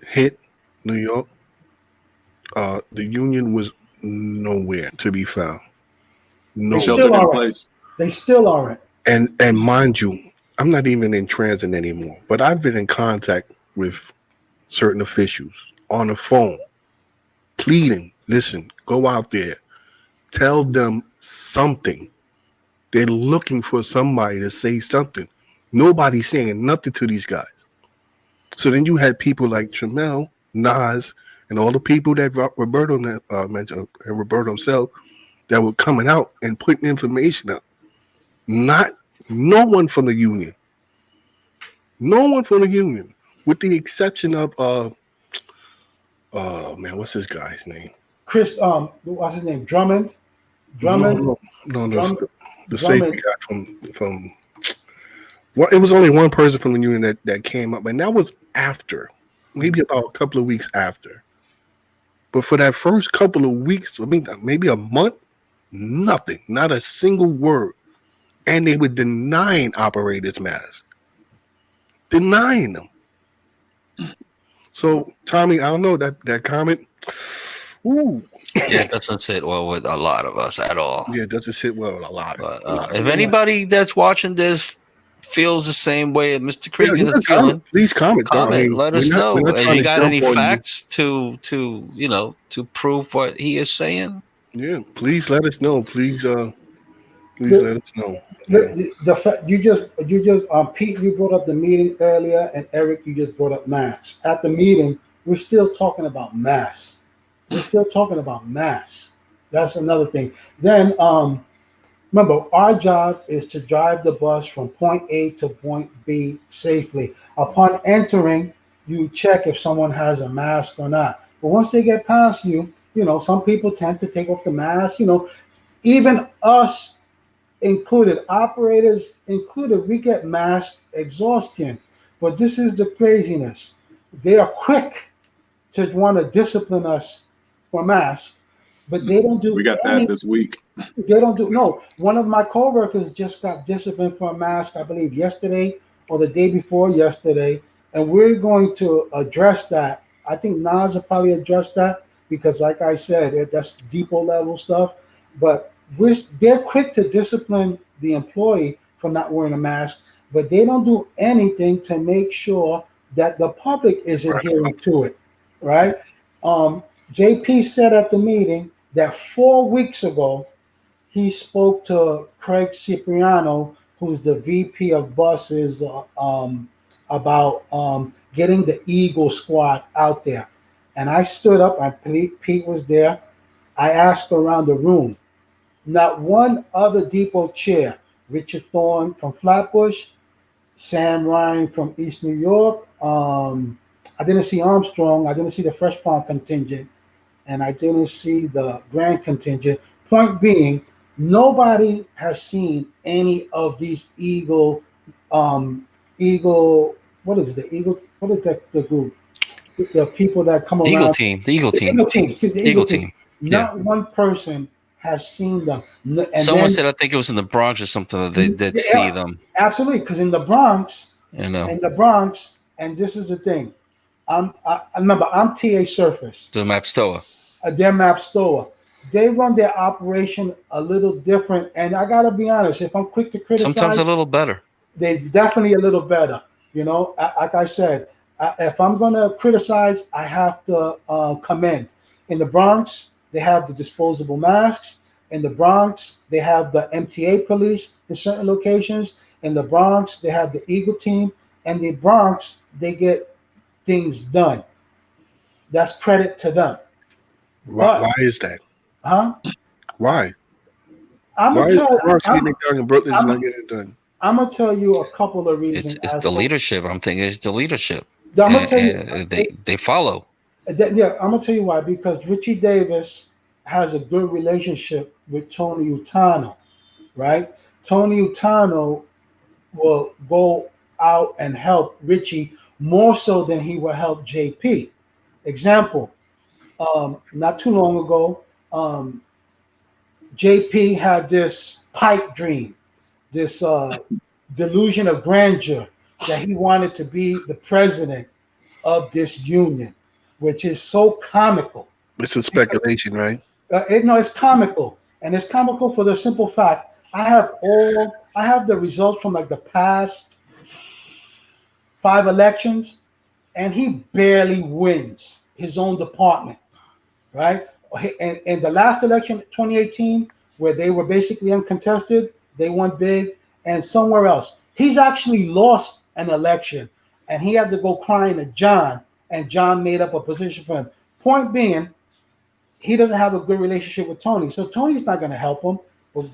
hit New York, the union was nowhere to be found. No, they still aren't. They still aren't. And mind you, I'm not even in transit anymore, but I've been in contact with certain officials on the phone, pleading, listen, go out there, tell them something. They're looking for somebody to say something. Nobody's saying nothing to these guys. So then you had people like Tramel, Nas, and all the people that Roberto mentioned, and Roberto himself, that were coming out and putting information up. No one from the union. No one from the union, with the exception of what's this guy's name? What's his name? Drummond. No, the safety guy from. Well, it was only one person from the union that came up, and that was after, maybe about a couple of weeks after. But for that first couple of weeks, I mean, maybe a month, nothing, not a single word, and they were denying operators masks, denying them. So, Tommy, I don't know that comment. Ooh. Yeah, it doesn't sit well with a lot of us at all. Yeah, it doesn't sit well with a lot. But if anybody that's watching this feels the same way as Mr. Cregan is feeling, please comment. Let us know. And you got any facts to prove what he is saying? Yeah, please let us know. Please let us know. The fact you just Pete, you brought up the meeting earlier, and Eric, you just brought up masks. At the meeting, we're still talking about masks. That's another thing. Then remember, our job is to drive the bus from point A to point B safely. Upon entering, you check if someone has a mask or not. But once they get past you, some people tend to take off the mask. Even us included, operators included, we get mask exhaustion. But this is the craziness. They are quick to want to discipline us for masks, but they don't do. We got that this week. They don't do. No, one of my coworkers just got disciplined for a mask, I believe yesterday or the day before yesterday, and we're going to address that. I think Nas will probably address that because, like I said, that's depot level stuff. But they're quick to discipline the employee for not wearing a mask, but they don't do anything to make sure that the public is adhering to it, right? JP said at the meeting that 4 weeks ago, he spoke to Craig Cipriano, who's the VP of buses, about getting the Eagle Squad out there. And I stood up, Pete was there. I asked around the room. Not one other depot chair, Richard Thorne from Flatbush, Sam Ryan from East New York. I didn't see Armstrong. I didn't see the Fresh Pond contingent. And I didn't see the Grand contingent. Point being, nobody has seen any of these Eagle, what is it? The Eagle, what is that, the group? The people that come around. The Eagle team. Not one person has seen them. And someone said, I think it was in the Bronx or something, that they did see them. Absolutely, because in the Bronx, and this is the thing. I remember I'm TA Surface. The Map Stoa. Their Map Stoa. They run their operation a little different, and I gotta be honest. If I'm quick to criticize, sometimes a little better. They're definitely a little better. Like I said, if I'm gonna criticize, I have to commend. In the Bronx, they have the disposable masks. In the Bronx, they have the MTA police in certain locations. In the Bronx, they have the Eagle team. And the Bronx, they get things done. That's credit to them. Why is that? Huh? Why? Why is Bronx getting it done and Brooklyn's not getting it done? I'm going to tell you a couple of reasons. It's the leadership. I'm thinking it's the leadership. I'm going to tell you. They follow. Yeah, I'm going to tell you why. Because Richie Davis has a good relationship with Tony Utano, right? Tony Utano will go out and help Richie more so than he will help JP. Example, not too long ago, JP had this pipe dream, this delusion of grandeur that he wanted to be the president of this union, which is so comical. It's a speculation, right? It's comical, and it's comical for the simple fact I have the results from like the past 5 elections, and he barely wins his own department, right? And the last election, 2018, where they were basically uncontested, they won big, and somewhere else, he's actually lost an election, and he had to go crying to John, and John made up a position for him. Point being, he doesn't have a good relationship with Tony, so Tony's not going to help him.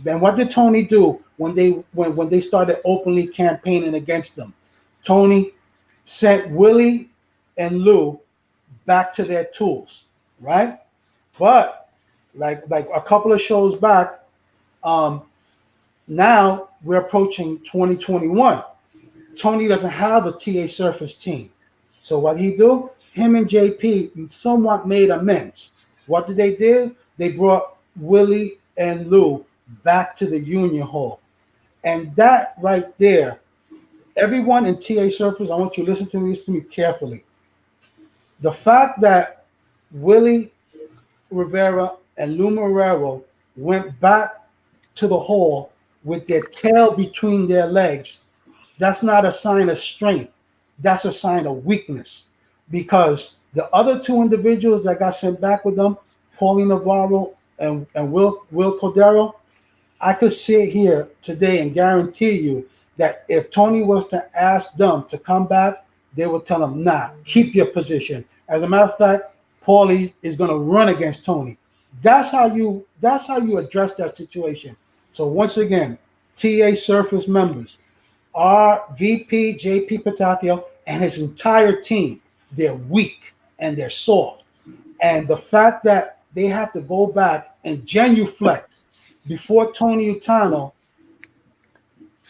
Then what did Tony do when they started openly campaigning against them? Tony sent Willie and Lou back to their tools, right? But like a couple of shows back, now we're approaching 2021. Tony doesn't have a TA Surface team, so what he do? Him and JP somewhat made amends. What did they do? They brought Willie and Lou back to the Union Hall. And that right there, everyone in TA Surface, I want you to listen to me carefully. The fact that Willie Rivera and Lou Marrero went back to the hall with their tail between their legs, that's not a sign of strength. That's a sign of weakness. Because the other 2 individuals that got sent back with them, Paulie Navarro and Will Cordero, I could sit here today and guarantee you that if Tony was to ask them to come back, they would tell him, nah, keep your position. As a matter of fact, Paulie is going to run against Tony. That's how you address that situation. So once again, TA Surface members, our VP JP Patacchio and his entire team, they're weak and they're soft. And the fact that they have to go back and genuflect before Tony Utano,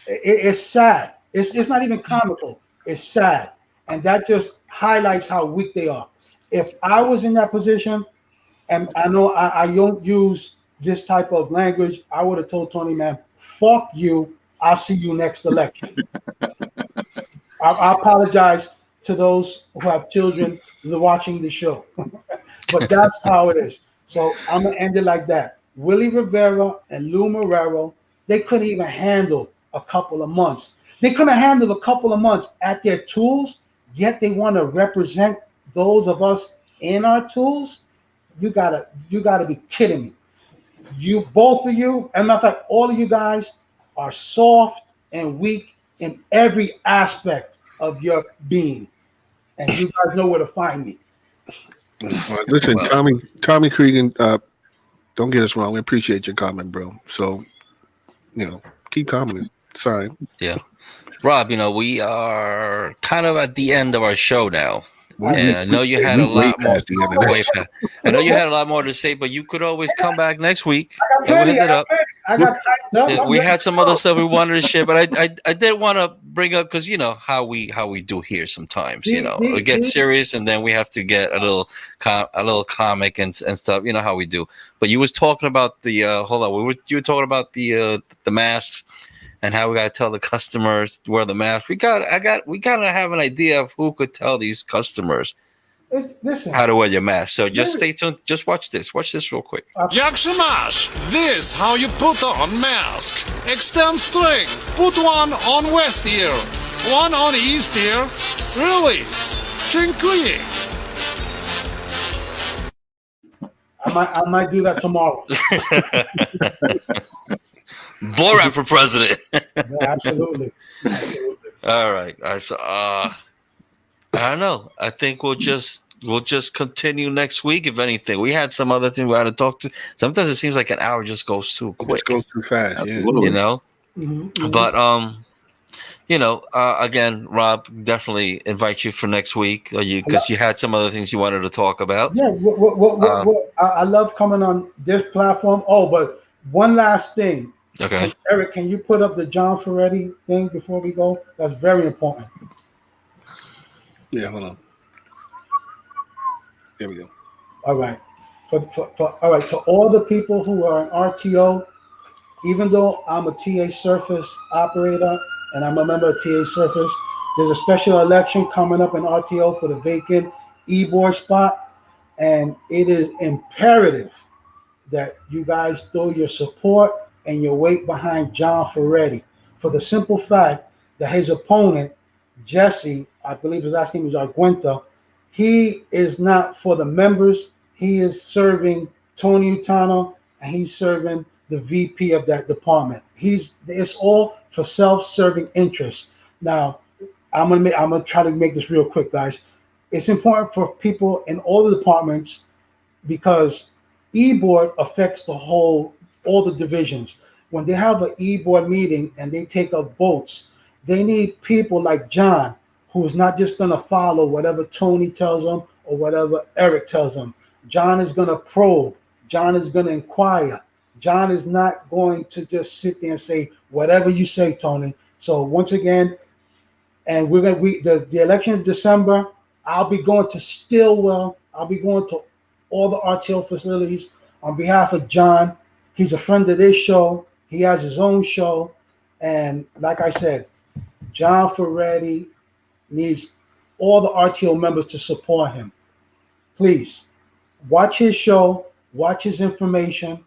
it's sad. It's not even comical. It's sad. And that just highlights how weak they are. If I was in that position, and I know I don't use this type of language, I would have told Tony, man, fuck you. I'll see you next election. I apologize to those who have children watching the show. But that's how it is. So I'm going to end it like that. Willie Rivera and Lou Marrero, they couldn't even handle a couple of months. They couldn't handle a couple of months at their tools, yet they want to represent those of us in our tools. You gotta be kidding me. You, both of you, and matter of fact, all of you guys are soft and weak in every aspect of your being. And you guys know where to find me. Listen, Tommy Cregan, don't get us wrong. We appreciate your comment, bro. So, keep commenting. Fine. Yeah. Rob, we are kind of at the end of our show now. And I know you had a lot more. I know you had a lot more to say, but you could always come back next week and we'll hit it up. We had some other stuff we wanted to share, but I did want to bring up because how we do here sometimes. We get serious and then we have to get a little comic and stuff. You know how we do. But you was talking about the hold on. You were talking about the masks. And how we gotta tell the customers to wear the mask. We gotta have an idea of who could tell these customers how to wear your mask. So just stay tuned. Just watch this. Watch this real quick. Yakshamash, this how you put on mask. Extend string. Put one on west ear, one on east ear. Release. Dziękuję. I might do that tomorrow. Borat for president. Yeah, absolutely. All right. So I don't know. I think we'll just continue next week. If anything, we had some other thing we had to talk to. Sometimes it seems like an hour just goes too quick. It goes too fast. Yeah. Mm-hmm. But again, Rob, definitely invite you for next week. Because you had some other things you wanted to talk about. Yeah. I love coming on this platform. Oh, but one last thing. Okay. Eric, can you put up the John Ferretti thing before we go? That's very important. Yeah, hold on. There we go. All right. All right, to all the people who are in RTO, even though I'm a TA Surface operator and I'm a member of TA Surface, there's a special election coming up in RTO for the vacant e-board spot, and it is imperative that you guys throw your support and your weight behind John Ferretti for the simple fact that his opponent, Jesse, I believe his last name is Arguenta, he is not for the members. He is serving Tony Utano, and he's serving the VP of that department. It's all for self-serving interests. Now, I'm gonna try to make this real quick, guys. It's important for people in all the departments because e-board affects all the divisions. When they have an e-board meeting and they take up votes, they need people like John, who's not just gonna follow whatever Tony tells them or whatever Eric tells them. John is gonna probe. John is gonna inquire. John is not going to just sit there and say whatever you say, Tony. So once again, and the election in December, I'll be going to Stillwell. I'll be going to all the RTO facilities on behalf of John. He's a friend of this show. He has his own show. And like I said, John Ferretti needs all the RTO members to support him. Please watch his show, watch his information.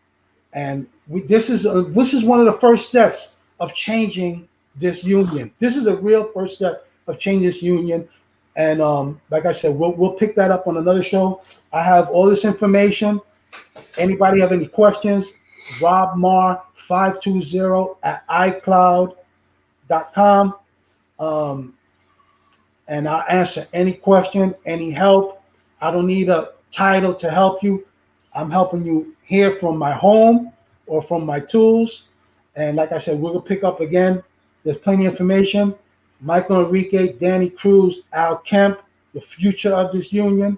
And this is one of the first steps of changing this union. This is a real first step of changing this union. And like I said, we'll pick that up on another show. I have all this information. Anybody have any questions? robmar520@icloud.com. And I'll answer any question, any help. I don't need a title to help you. I'm helping you here from my home or from my tools. And like I said, we're going to pick up again. There's plenty of information. Michael Enrique, Danny Cruz, Al Kemp, the future of this union,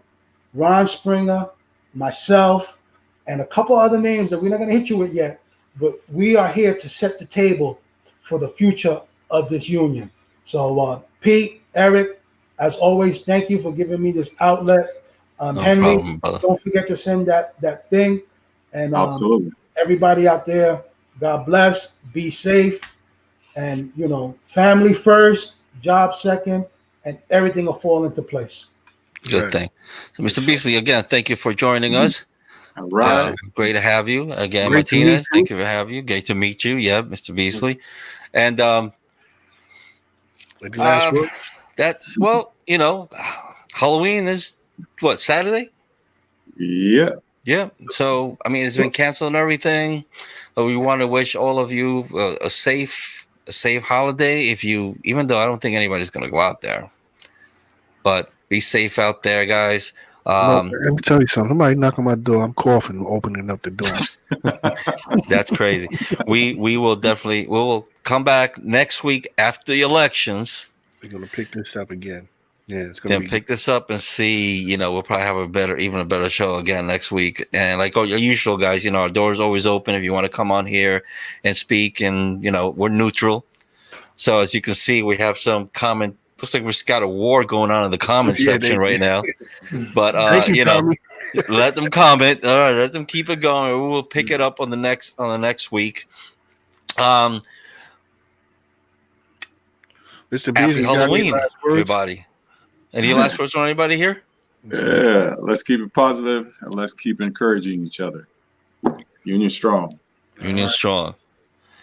Ron Springer, myself, and a couple other names that we're not going to hit you with yet. But we are here to set the table for the future of this union. So, Pete, Eric, as always, thank you for giving me this outlet. Henry, don't forget to send that thing. And absolutely, everybody out there, God bless, be safe, and family first, job second, and everything will fall into place. Good thing. So, Mr. Beasley, again, thank you for joining us. All right. Great to have you again, Great Martinez. Thank you for having you. Great to meet you. Yeah, Mr. Beasley. And that's Halloween is what, Saturday? Yeah. Yeah. So I mean, it's been canceled and everything. But we want to wish all of you a safe holiday. Even though I don't think anybody's going to go out there, but be safe out there, guys. Let me tell you something. Somebody knock on my door. I'm coughing, opening up the door. That's crazy. We will come back next week after the elections. We're gonna pick this up again. Yeah, it's gonna pick this up and see. We'll probably have a better show again next week. And like your usual, guys, our door's always open if you want to come on here and speak. And we're neutral. So as you can see, we have some comment. Looks like we've got a war going on in the comment section right now. But let them comment. All right, let them keep it going. We will pick it up on the next week. Mr. Happy Halloween, everybody. Any last words from anybody here? Yeah, let's keep it positive and let's keep encouraging each other. Union strong. Union strong.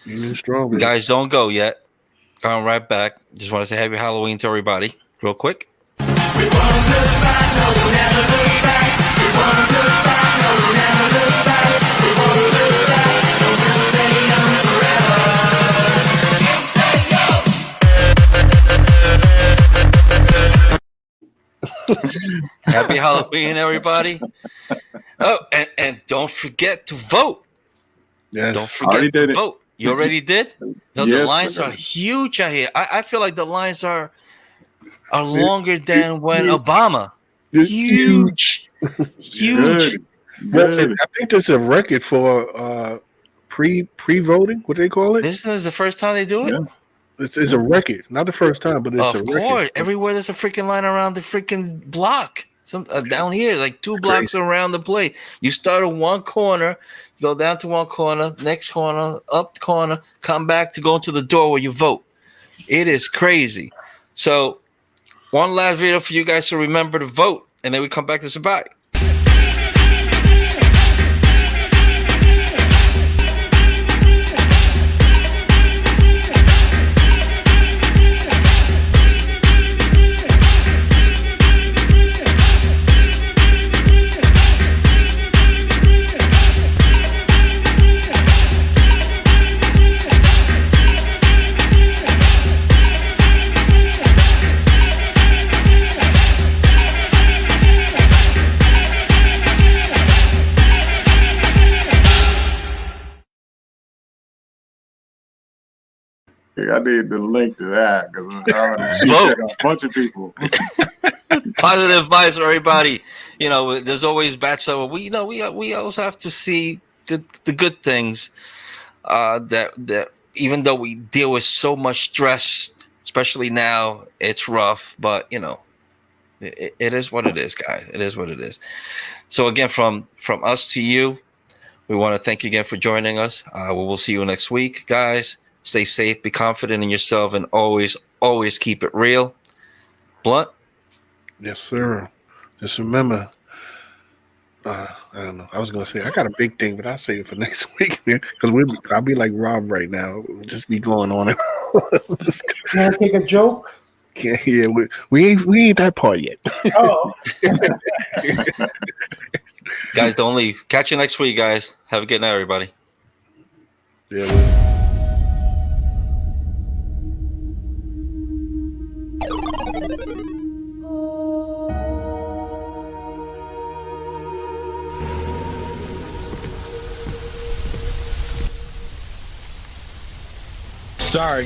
Union strong. Guys, don't go yet. Coming right back. Just want to say happy Halloween to everybody, real quick. We won't look back, no, we'll never look back. We won't look back, no, we'll never look back. We won't look back, no, we'll stay young forever. We'll stay young. Happy Halloween, everybody. Oh, and don't forget to vote. Yes. Don't forget to vote. You already did? No, yes, the lines are huge out here. I feel like the lines are longer than when Obama. Huge. Huge. Good. I think there's a record for pre-voting. What do they call it? This is the first time they do it? Yeah. It's a record. Not the first time, but it's a record. Of course. Everywhere there's a freaking line around the freaking block. Some down here, like 2 blocks around the place. You start at one corner, go down to one corner, next corner, up the corner, come back to go into the door where you vote. It is crazy. So, one last video for you guys to remember to vote, and then we come back to Sabai. I need the link to that because I'm going to a bunch of people. Positive vibes for everybody. You know, there's always bad stuff. We also have to see the good things. That even though we deal with so much stress, especially now, it's rough. But you know, it is what it is, guys. It is what it is. So again, from us to you, we want to thank you again for joining us. We will see you next week, guys. Stay safe, be confident in yourself, and always keep it real. Blunt? Yes, sir. Just remember, I don't know. I was going to say, I got a big thing, but I'll save it for next week, man, because I'll be like Rob right now. We'll just be going on. Can I take a joke? Yeah, we ain't that part yet. Oh. Guys, don't leave. Catch you next week, guys. Have a good night, everybody. Yeah, Sorry.